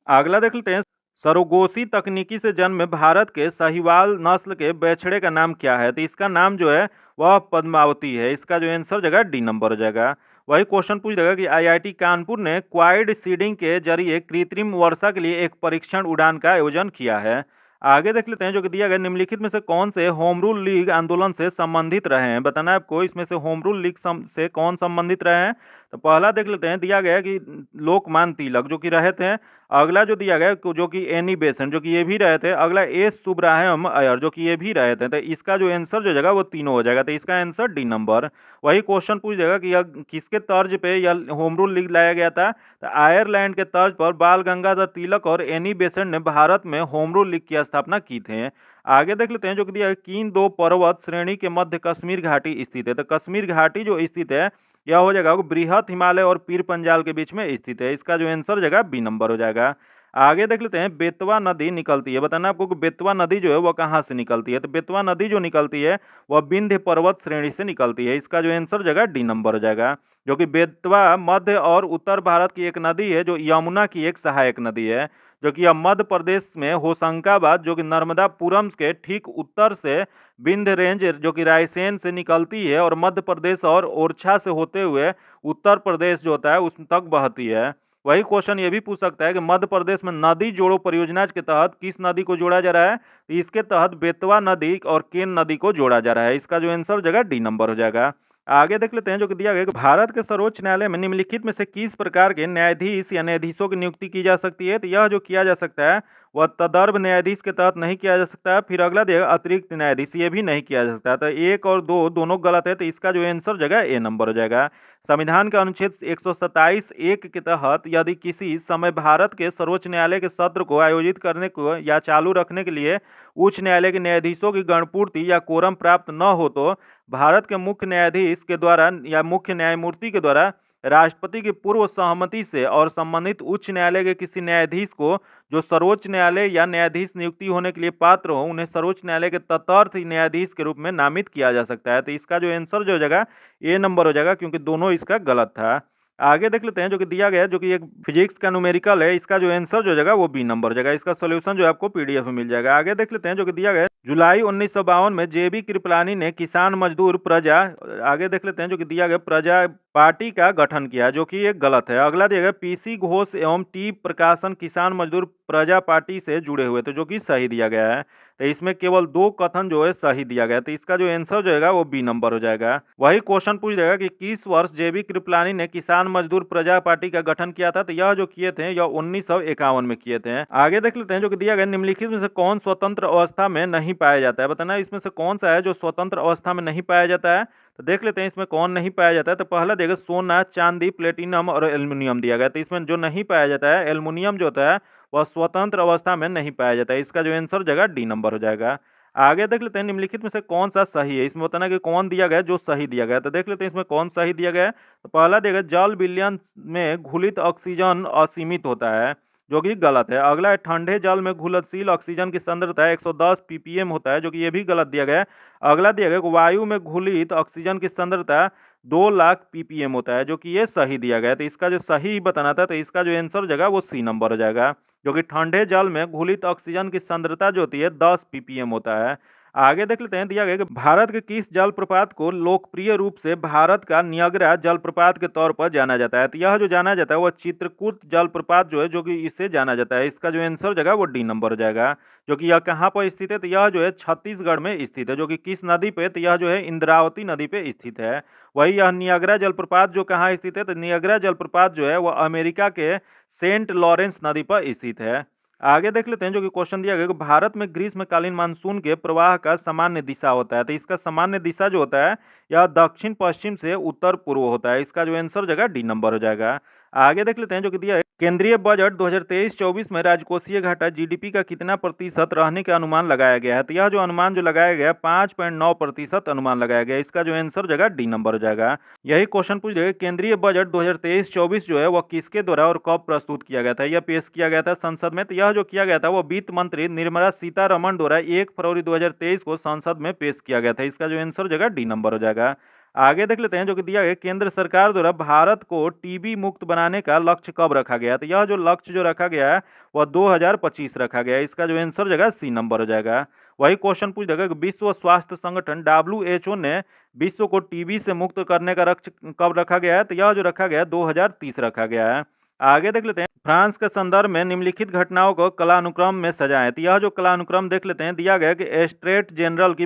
अगला देख लेते हैं, सरोगोसी तकनीकी से जन्मे भारत के साहिवाल नस्ल के बछड़े का नाम क्या है। तो इसका नाम जो है वह पद्मावती है। इसका जो आंसर हो जाएगा डी नंबर हो जाएगा। वही क्वेश्चन पूछ देगा कि आईआईटी कानपुर ने क्वाइड सीडिंग के जरिए कृत्रिम वर्षा के लिए एक परीक्षण उड़ान का आयोजन किया है। आगे देख लेते हैं, जो कि दिया गया निम्नलिखित में से कौन से होम रूल लीग आंदोलन से संबंधित रहे हैं। बताना है आपको इसमें से होम रूल लीग से कौन संबंधित रहे हैं। तो पहला देख लेते हैं, दिया गया कि लोकमान तिलक जो कि रहे थे। अगला जो दिया गया जो कि एनी बेसेंट जो कि ये भी रहे थे। अगला एस सुब्राहम अयर जो कि ये भी रहे थे। तो इसका जो आंसर जो जगह वो तीनों हो जाएगा। तो इसका आंसर डी नंबर। वही क्वेश्चन पूछ देगा कि यह किसके तर्ज पे यह होम रूल लीग लाया गया था। तो आयरलैंड के तर्ज पर बाल गंगाधर तिलक और एनी बेसेंट ने भारत में होम रूल लीग की स्थापना की थे। आगे देख लेते हैं, जो कि दिया कीन 2 पर्वत श्रेणी के मध्य कश्मीर घाटी स्थित है। तो कश्मीर घाटी जो स्थित है यह हो जाएगा बृहत हिमालय और पीर पंजाल के बीच में स्थित है। इसका जो आंसर हो जाएगा बी नंबर हो जाएगा। आगे देख लेते हैं, बेतवा नदी निकलती है। बताना आपको कि बेतवा नदी जो है वह कहाँ से निकलती है। तो बेतवा नदी जो निकलती है वह विंध्य पर्वत श्रेणी से निकलती है। इसका जो आंसर हो जाएगा डी नंबर हो जाएगा। जो कि बेतवा मध्य और उत्तर भारत की एक नदी है जो यमुना की एक सहायक नदी है। जो कि यह मध्य प्रदेश में होशंगाबाद जो कि नर्मदापुरम के ठीक उत्तर से विंध्य रेंज जो कि रायसेन से निकलती है और मध्य प्रदेश और ओरछा से होते हुए उत्तर प्रदेश जो होता है उस तक बहती है। वही क्वेश्चन ये भी पूछ सकता है कि मध्य प्रदेश में नदी जोड़ो परियोजना के तहत किस नदी को जोड़ा जा रहा है? तो इसके तहत बेतवा नदी और केन नदी को जोड़ा जा रहा है। इसका जो आंसर हो जाएगा डी नंबर हो जाएगा। आगे देख लेते हैं जो कि दिया गया कि भारत के सर्वोच्च न्यायालय में निम्नलिखित में से किस प्रकार के न्यायाधीश या न्यायाधीशों की नियुक्ति की जा सकती है? तो यह जो किया जा सकता है वह तदर्भ न्यायाधीश के तहत नहीं किया जा सकता है। फिर अगला दिया अतिरिक्त न्यायाधीश, ये भी नहीं किया जा सकता। तो एक और दो दोनों गलत है, तो इसका जो आंसर हो जाएगा ए नंबर हो जाएगा। संविधान के अनुच्छेद 127 एक के तहत यदि किसी समय भारत के सर्वोच्च न्यायालय के सत्र को आयोजित करने को या चालू रखने के लिए उच्च न्यायालय के न्यायाधीशों की गणपूर्ति या कोरम प्राप्त न हो तो भारत के मुख्य न्यायाधीश के द्वारा या मुख्य न्यायमूर्ति के द्वारा राष्ट्रपति की पूर्व सहमति से और संबंधित उच्च न्यायालय के किसी न्यायाधीश को जो सर्वोच्च न्यायालय या न्यायाधीश नियुक्ति होने के लिए पात्र हो उन्हें सर्वोच्च न्यायालय के तदर्थ न्यायाधीश के रूप में नामित किया जा सकता है। तो इसका जो आंसर जो हो जाएगा ए नंबर हो जाएगा, क्योंकि दोनों इसका गलत था। आगे देख लेते हैं जो कि दिया गया है, जो कि एक फिजिक्स का न्यूमेरिकल है। इसका जो आंसर जो हो जाएगा वो बी नंबर हो जाएगा। इसका सोल्यूशन जो है आपको पीडीएफ में मिल जाएगा। आगे देख लेते हैं जो कि दिया गया है, जुलाई 1952 में जेबी कृपलानी ने किसान मजदूर प्रजा, आगे देख लेते हैं जो कि दिया गया, प्रजा पार्टी का गठन किया, जो कि एक गलत है। अगला दिया गया पीसी घोष एवं टी प्रकाशन किसान मजदूर प्रजा पार्टी से जुड़े हुए थे, जो कि सही दिया गया है। तो इसमें केवल दो कथन जो है सही दिया गया, तो इसका जो आंसर जो है वो बी नंबर हो जाएगा। वही क्वेश्चन पूछ जाएगा कि किस वर्ष जेबी कृपलानी ने किसान मजदूर प्रजा पार्टी का गठन किया था? तो यह जो किए थे यह 1951 में किए थे। आगे देख लेते हैं जो कि दिया गया, निम्नलिखित में से कौन स्वतंत्र अवस्था में नहीं पाया जाता है? बताना इसमें से कौन सा है जो स्वतंत्र अवस्था में नहीं पाया जाता है। तो देख लेते हैं इसमें कौन नहीं पाया जाता है। तो पहला देगा सोना, चांदी, प्लेटिनम और एल्युमिनियम दिया गया। तो इसमें जो नहीं पाया जाता है एल्युमिनियम जो होता है वह स्वतंत्र अवस्था में नहीं पाया जाता है। इसका जो आंसर जगह डी नंबर हो जाएगा। आगे देख लेते हैं निम्नलिखित में से कौन सा सही है। इसमें बताना कि कौन दिया गया जो सही दिया गया। तो देख लेते हैं इसमें कौन सही दिया गया है। तो पहला देगा जल विलयन में घुलित ऑक्सीजन असीमित होता है, जो कि गलत है। अगला है ठंडे जल में घुलनशील ऑक्सीजन की सांद्रता 110 ppm होता है, जो कि ये भी गलत दिया गया है। अगला दिया गया वायु में घुलित ऑक्सीजन की सांद्रता 2 लाख ppm होता है, जो कि ये सही दिया गया है। तो इसका जो सही बताना था, तो इसका जो आंसर जगह वो सी नंबर हो जाएगा, जो कि ठंडे जल में घुलित ऑक्सीजन की सांद्रता जो होती है 10 ppm होता है। आगे देख लेते हैं, दिया गया कि भारत के किस जलप्रपात को लोकप्रिय रूप से भारत का नियाग्रा जलप्रपात के तौर पर जाना जाता है? तो यह जो जाना जाता है वह चित्रकूट जलप्रपात जो है, जो कि इससे जाना जाता है। इसका जो आंसर जगह वो डी नंबर हो जाएगा, जो कि यह कहाँ पर स्थित है? तो यह जो है छत्तीसगढ़ में स्थित है, जो कि किस नदी पे? तो यह जो है इंद्रावती नदी पे स्थित है। वही यह नियाग्रा जलप्रपात जो कहाँ स्थित है? तो नियाग्रा जलप्रपात जो है वह अमेरिका के सेंट लॉरेंस नदी पर स्थित है। आगे देख लेते हैं जो कि क्वेश्चन दिया गया कि भारत में ग्रीष्मकालीन मानसून के प्रवाह का सामान्य दिशा होता है। तो इसका सामान्य दिशा जो होता है यह दक्षिण पश्चिम से उत्तर पूर्व होता है। इसका जो आंसर जगह डी नंबर हो जाएगा। आगे देख लेते हैं जो कि दिया है, केंद्रीय बजट 2023-24 में राजकोषीय घाटा जीडीपी का कितना प्रतिशत रहने का अनुमान लगाया गया है? तो यह जो अनुमान जो लगाया गया 5.9% अनुमान लगाया गया। इसका जो आंसर जगह डी नंबर हो जाएगा। यही क्वेश्चन पूछ जाएगा केंद्रीय बजट 2023-24 जो है वह किसके द्वारा और कब प्रस्तुत किया गया था? यह पेश किया गया था संसद में। तो यह जो किया गया था वह वित्त मंत्री निर्मला सीतारमण द्वारा 1 फरवरी 2023 को संसद में पेश किया गया था। इसका जो आंसर जगह डी नंबर हो जाएगा। आगे देख लेते हैं जो कि दिया गया, केंद्र सरकार द्वारा भारत को टीबी मुक्त बनाने का लक्ष्य कब रखा गया? तो यह जो लक्ष्य जो रखा गया है वह 2025 रखा गया है। इसका जो आंसर जगह सी नंबर हो जाएगा। वही क्वेश्चन पूछ देगा कि विश्व स्वास्थ्य संगठन WHO ने विश्व को टीबी से मुक्त करने का लक्ष्य कब रखा गया है? तो यह जो रखा गया है 2030 रखा गया है। आगे देख लेते हैं, फ्रांस के संदर्भ में निम्नलिखित घटनाओं को कलानुक्रम में सजाएं। तो यह जो कलानुक्रम देख लेते हैं, दिया गया कि स्टेट जनरल की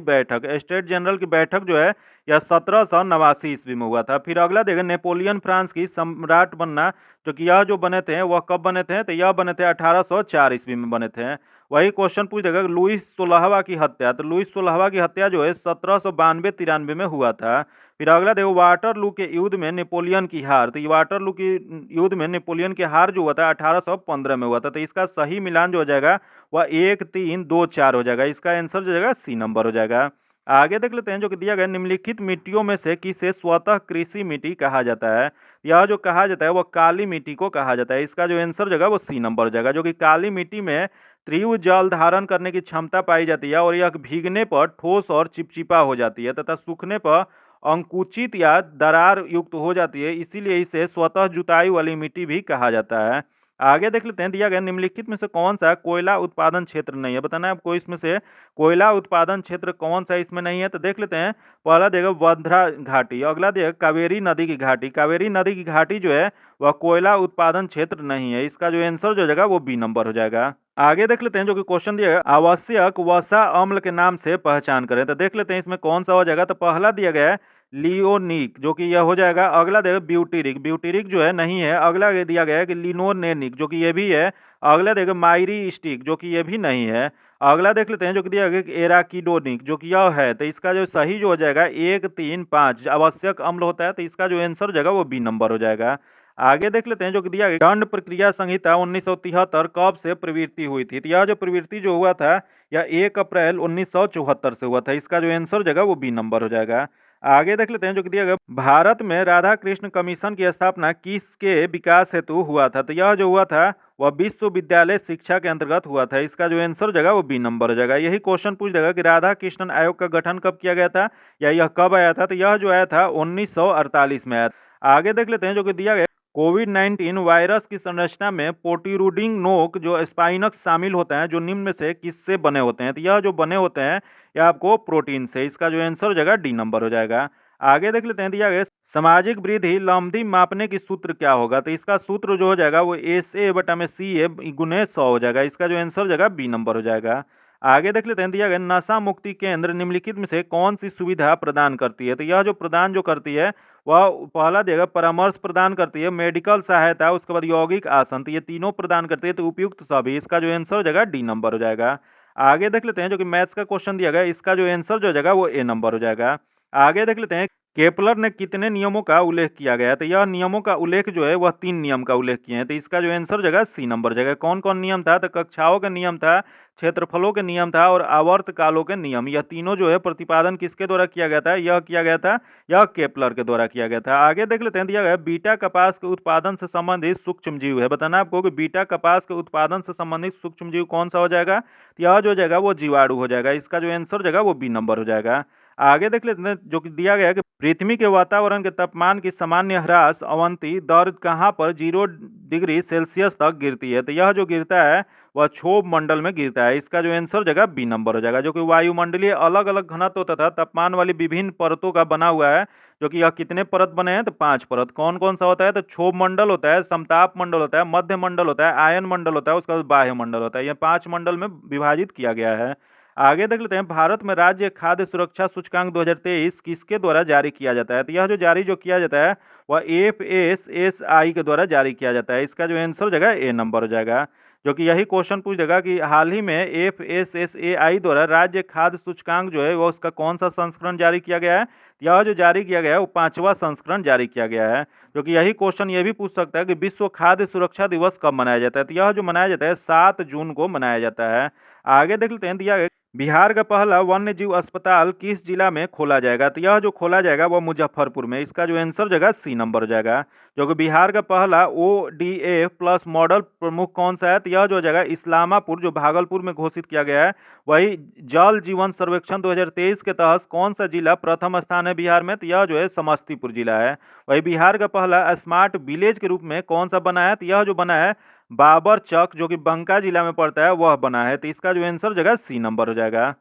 बैठक जो है यह 1789 ईस्वी में हुआ था। फिर अगला देखें, नेपोलियन फ्रांस की सम्राट बनना, जो कि यह जो बने थे वह कब बने थे? तो यह बने थे 1804 ईस्वी में बने थे। वही क्वेश्चन पूछ देगा लुईस 16वां की हत्या। तो लुईस 16वां की हत्या जो है 1792-93 में हुआ था। फिर अगला देखो, वाटरलू के युद्ध में नेपोलियन की हार। तो वाटरलू की युद्ध में नेपोलियन की हार जो हुआ था 1815 में हुआ था। तो इसका सही मिलान जो हो जाएगा वह 1, 3, 2, 4 हो जाएगा। इसका आंसर जो जाएगा सी नंबर हो जाएगा। आगे देख लेते हैं जो कि दिया गया, निम्नलिखित मिट्टियों में से किसे स्वतः कृषि मिट्टी कहा जाता है? यह जो कहा जाता है वह काली मिट्टी को कहा जाता है। इसका जो आंसर जगह वो सी नंबर हो जाएगा, जो कि काली मिट्टी में तीव्र जल धारण करने की क्षमता पाई जाती है और यह भीगने पर ठोस और चिपचिपा हो जाती है तथा सूखने पर अंकुचित या दरार युक्त हो जाती है। इसीलिए इसे स्वतः जुताई वाली मिट्टी भी कहा जाता है। आगे देख लेते हैं, दिया गया निम्नलिखित में से कौन सा कोयला उत्पादन क्षेत्र नहीं है, बताना है आपको इसमें से कोयला उत्पादन क्षेत्र कौन सा इसमें नहीं है। तो देख लेते हैं, पहला देगा वर्धा घाटी, अगला देगा कावेरी नदी की घाटी। कावेरी नदी की घाटी जो है वह कोयला उत्पादन क्षेत्र नहीं है। इसका जो आंसर जो जाएगा वो बी नंबर हो जाएगा। आगे देख लेते हैं, जो कि क्वेश्चन दिया गया आवश्यक वसा अम्ल के नाम से पहचान करें। तो देख लेते हैं इसमें कौन सा हो जाएगा। तो पहला दिया गया है लियोनिक, जो कि यह हो जाएगा। अगला देगा ब्यूटेरिक, ब्यूटेरिक जो है नहीं है। अगला दिया गया है कि लिनोनेनिक, जो कि ये भी है। अगला देगा माइरीस्टिक, जो कि ये भी नहीं है। अगला देख लेते हैं, जो कि दिया गया कि एराकिडोनिक, जो कि यह है। तो इसका जो सही जो हो जाएगा 1, 3, 5 आवश्यक अम्ल होता है। तो इसका जो आंसर हो जाएगा वो बी नंबर हो जाएगा। आगे देख लेते हैं, जो कि दिया गया दंड प्रक्रिया संहिता 1973 कब से प्रवृत्ति हुई थी। तो यह जो प्रवृत्ति जो हुआ था यह 1 अप्रैल 1974 से हुआ था। इसका जो आंसर हो जाएगा वो बी नंबर हो जाएगा। आगे देख लेते हैं, जो कि दिया गया भारत में राधा कृष्ण कमीशन की स्थापना किसके विकास हेतु हुआ था। तो यह जो हुआ था वह विश्वविद्यालय शिक्षा के अंतर्गत हुआ था। इसका जो आंसर हो जाएगा वो बी नंबर हो जाएगा। यही क्वेश्चन पूछ देगा कि राधा कृष्णन आयोग का गठन कब किया गया था या यह कब आया था। तो यह जो आया था 1948 में आया था। आगे देख लेते हैं, जो कि दिया गया कोविड-19 वायरस की संरचना में प्रोटीरूडिंग नोक जो स्पाइनक्स शामिल होते हैं, जो निम्न में से किससे बने होते हैं। तो यह जो बने होते हैं यह आपको प्रोटीन से। इसका जो आंसर हो जाएगा डी नंबर हो जाएगा। आगे देख लेते हैं, दिया गया सामाजिक वृद्धि लंबी मापने की सूत्र क्या होगा। तो इसका सूत्र जो हो जाएगा वो SA/CA गुने 100 हो जाएगा। इसका जो आंसर हो जाएगा बी नंबर हो जाएगा। आगे देख लेते हैं, दिया गया नशा मुक्ति केंद्र निम्नलिखित में से कौन सी सुविधा प्रदान करती है। तो यह जो प्रदान जो करती है वह पहला देगा परामर्श प्रदान करती है, मेडिकल सहायता, उसके बाद यौगिक आसन। तो ये तीनों प्रदान करती है। तो उपयुक्त सभी, इसका जो आंसर हो जाएगा डी नंबर हो जाएगा। आगे देख लेते हैं, जो कि मैथ्स का क्वेश्चन दिया गया इसका जो आंसर जो हो जाएगा वो ए नंबर हो जाएगा। आगे देख लेते हैं, केपलर ने कितने नियमों का उल्लेख किया गया है। तो यह नियमों का उल्लेख जो है वह 3 नियम का उल्लेख किए हैं। तो इसका जो आंसर जगह सी नंबर जगह कौन कौन नियम था। तो कक्षाओं का नियम था, क्षेत्रफलों के नियम था और आवर्त कालों के नियम। यह तीनों जो है प्रतिपादन किसके द्वारा किया गया था, यह किया गया था यह केपलर के द्वारा किया गया था। आगे देख लेते हैं, दिया गया बीटा कपास के उत्पादन से संबंधित सूक्ष्म जीव है। बताना आपको कि बीटा कपास के उत्पादन से संबंधित सूक्ष्म जीव कौन सा हो जाएगा। यह जो हो जाएगा वो जीवाणु हो जाएगा। इसका जो आंसर जाएगा वो बी नंबर हो जाएगा। आगे देख लेते हैं, जो कि दिया गया है कि पृथ्वी के वातावरण के तापमान की सामान्य ह्रास अवंती दर कहाँ पर 0 डिग्री सेल्सियस तक गिरती है। तो यह जो गिरता है वह क्षोभ मंडल में गिरता है। इसका जो आंसर जगह बी नंबर हो जाएगा। जो कि वायुमंडलीय अलग अलग घनत्व तथा तापमान वाली विभिन्न परतों का बना हुआ है। जो कि यह कितने परत बने हैं, तो 5 परत। कौन कौन सा होता है, तो क्षोभ मंडल होता है, समताप मंडल होता है, मध्य मंडल होता है, आयन मंडल होता है, उसके बाद बाह्य मंडल होता है। यह 5 मंडल में विभाजित किया गया है। आगे देख लेते हैं, भारत में राज्य खाद्य सुरक्षा सूचकांक 2023 किसके द्वारा जारी किया जाता है। तो यह जो जारी जो किया जाता है वह FSSAI के द्वारा जारी किया जाता है। इसका जो आंसर हो जाएगा ए नंबर हो जाएगा। जो कि यही क्वेश्चन पूछ देगा कि हाल ही में FSSAI द्वारा राज्य खाद्य सूचकांक जो है वो उसका कौन सा संस्करण जारी किया गया है। यह जो जारी किया गया है वो 5वां संस्करण जारी किया गया है। जो कि यही क्वेश्चन ये भी पूछ सकता है कि विश्व खाद्य सुरक्षा दिवस कब मनाया जाता है। तो यह जो मनाया जाता है 7 जून को मनाया जाता है। आगे देख लेते हैं, दिया गया बिहार का पहला वन्य जीव अस्पताल किस जिला में खोला जाएगा। तो यह जो खोला जाएगा वह मुजफ्फरपुर में। इसका जो आंसर जाएगा सी नंबर हो जाएगा। जो कि बिहार का पहला ODF+ मॉडल प्रमुख कौन सा है। तो यह जो हो जाएगा इस्लामापुर, जो भागलपुर में घोषित किया गया है। वही जल जीवन सर्वेक्षण 2023 के तहत कौन सा जिला प्रथम स्थान है बिहार में। तो यह जो है समस्तीपुर जिला है। वही बिहार का पहला स्मार्ट विलेज के रूप में कौन सा बना है। तो यह जो बना है बाबरचक, जो कि बंका जिला में पड़ता है, वह बना है। तो इसका जो आंसर जगह सी नंबर हो जाएगा।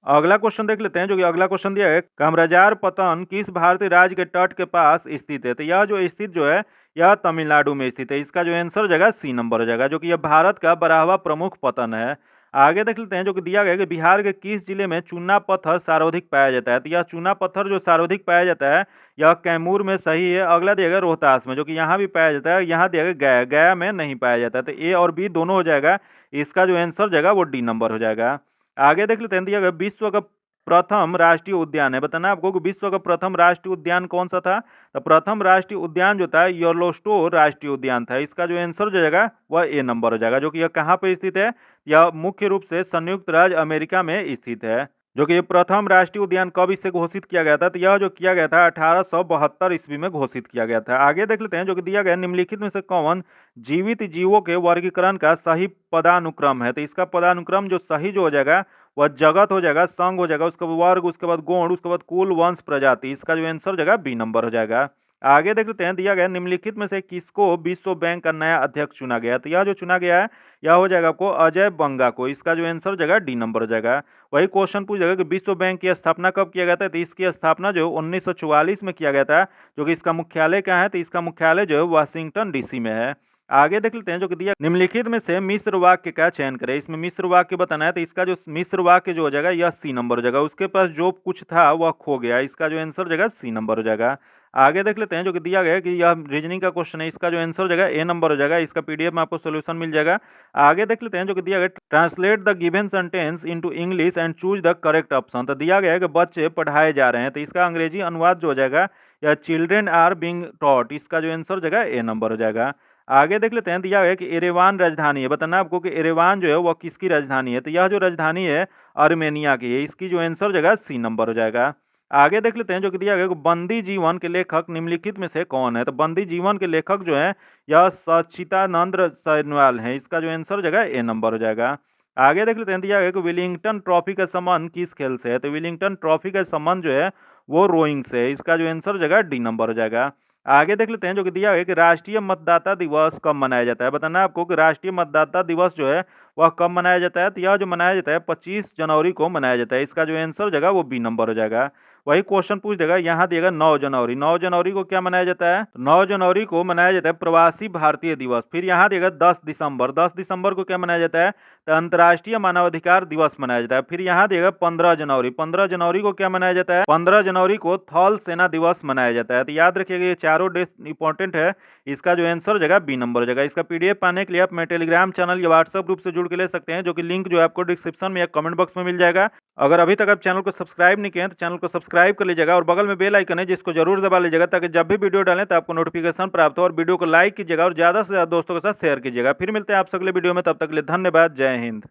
अगला क्वेश्चन देख लेते हैं, जो कि अगला क्वेश्चन दिया है कामराजार पतन किस भारतीय राज्य के तट के पास स्थित है। तो यह जो स्थित जो है यह तमिलनाडु में स्थित है। इसका जो आंसर हो जाएगा सी नंबर हो जाएगा। जो कि यह भारत का 12वां प्रमुख पतन है। आगे देख लेते हैं, जो कि दिया गया है कि बिहार के किस जिले में चूना पत्थर सर्वाधिक पाया जाता है। तो यह चूना पत्थर जो सर्वाधिक पाया जाता है यह कैमूर में सही है। अगला दिया गया रोहतास में, जो कि यहाँ भी पाया जाता है। यहाँ दिया गया गया, गया में नहीं पाया जाता है। तो ए और बी दोनों हो जाएगा। इसका जो आंसर जाएगा वो डी नंबर हो जाएगा। आगे देख लेते हैं, दिया गया विश्व का प्रथम राष्ट्रीय उद्यान है। बताना आपको कि विश्व का प्रथम राष्ट्रीय उद्यान कौन सा था। तो प्रथम राष्ट्रीय उद्यान जो था येलोस्टोन राष्ट्रीय उद्यान था। इसका जो आंसर हो जाएगा वह ए नंबर हो जाएगा। जो कि यह कहाँ पे स्थित है, यह मुख्य रूप से संयुक्त राज्य अमेरिका में स्थित है। जो कि प्रथम राष्ट्रीय उद्यान कब इसे घोषित किया गया था। तो यह जो किया गया था 1872 ईस्वी में घोषित किया गया था। आगे देख लेते हैं, जो कि दिया गया निम्नलिखित में से कौन जीवित जीवों के वर्गीकरण का सही पदानुक्रम है। तो इसका पदानुक्रम जो सही जो हो जाएगा वह जगत हो जाएगा, संघ हो जाएगा, उसके बाद वर्ग, उसके बाद गुण, उसके बाद कुल, वंश, प्रजाति। इसका जो आंसर हो जाएगा बी नंबर हो जाएगा। आगे देख लेते हैं, दिया गया निम्नलिखित में से किसको विश्व बैंक का नया अध्यक्ष चुना गया। तो यह जो चुना गया है यह हो जाएगा आपको अजय बंगा को। इसका जो आंसर हो जाएगा डी नंबर हो जाएगा। वही क्वेश्चन पूछ जाएगा कि विश्व बैंक की स्थापना कब किया गया था। तो इसकी स्थापना जो 1944 में किया गया था, जो कि इसका मुख्यालय कहाँ है। तो इसका मुख्यालय जो है वाशिंगटन डीसी में है। आगे देख लेते हैं, जो कि दिया निम्नलिखित में से मिश्र वाक्य का चयन करें। इसमें मिश्र वाक्य बताना है, तो इसका जो मिश्र वाक्य जो हो जाएगा यह सी नंबर हो जाएगा। उसके पास जो कुछ था वह खो गया, इसका जो आंसर हो जाएगा सी नंबर हो जाएगा। आगे देख लेते हैं, जो कि दिया गया है कि यह रीजनिंग का क्वेश्चन है, इसका जो आंसर हो जाएगा ए नंबर हो जाएगा। इसका पीडीएफ में आपको सोल्यूशन मिल जाएगा। आगे देख लेते हैं, जो कि दिया गया translate the given sentence into English and choose the correct option. तो दिया गया है कि बच्चे पढ़ाए जा रहे हैं, तो इसका अंग्रेजी अनुवाद जो हो जाएगा या चिल्ड्रेन आर बीइंग टॉट, इसका जो आंसर हो जाएगा ए नंबर हो जाएगा। आगे देख लेते हैं, दिया गया है कि एरेवान राजधानी है। बताना आपको कि एरेवान जो है वह किसकी राजधानी है। तो यह जो राजधानी है आर्मेनिया की है, इसकी जो आंसर हो जाएगा सी नंबर हो जाएगा। आगे देख लेते हैं, जो कि दिया गया है कि बंदी जीवन के लेखक निम्नलिखित में से कौन है। तो बंदी जीवन के लेखक जो है यह सच्चिदानंद सान्याल है, इसका जो आंसर हो जाएगा ए नंबर हो जाएगा। आगे देख लेते हैं, दिया गया है कि विलिंगटन ट्रॉफी का संबंध किस खेल से है। तो विलिंगटन ट्रॉफी का संबंध जो है वो रोइंग से है, इसका जो आंसर हो जाएगा डी नंबर हो जाएगा। आगे देख लेते हैं, जो कि दिया है कि राष्ट्रीय मतदाता दिवस कब मनाया जाता है। बताना है आपको कि राष्ट्रीय मतदाता दिवस जो है वह कब मनाया जाता है। तो यह जो मनाया जाता है 25 जनवरी को मनाया जाता है, इसका जो आंसर हो जाएगा वो बी नंबर हो जाएगा। वही क्वेश्चन पूछ देगा, यहाँ दिएगा 9 जनवरी। 9 जनवरी को क्या मनाया जाता है। 9 जनवरी को मनाया जाता है प्रवासी भारतीय दिवस। फिर यहाँ दिएगा 10 दिसंबर। 10 दिसंबर को क्या मनाया जाता है। तो अंतर्राष्ट्रीय मानवाधिकार दिवस मनाया जाता है। फिर यहाँ दिएगा 15 जनवरी। 15 जनवरी को क्या मनाया जाता है। 15 जनवरी को थल सेना दिवस मनाया जाता है। तो याद रखिएगा ये चारों डेट इंपॉर्टेंट है, इसका जो आंसर हो जाएगा बी नंबर हो जाएगा। इसका पीडीएफ पाने के लिए आप मेरे टेलीग्राम चैनल या व्हाट्सएप ग्रुप से जुड़ के ले सकते हैं, जो कि लिंक जो है आपको डिस्क्रिप्शन में या कमेंट बॉक्स में मिल जाएगा। अगर अभी तक आप चैनल को सब्सक्राइब नहीं किए हैं तो चैनल को सब्सक्राइब कर लीजिएगा और बगल में बेल आइकन है जिसको जरूर दबा लीजिएगा, ताकि जब भी वीडियो डालें तो आपको नोटिफिकेशन प्राप्त हो। और वीडियो को लाइक कीजिएगा और ज्यादा से ज्यादा दोस्तों के साथ शेयर कीजिएगा। फिर मिलते हैं आपसे अगले वीडियो में, तब तक के लिए धन्यवाद। जय हिंद।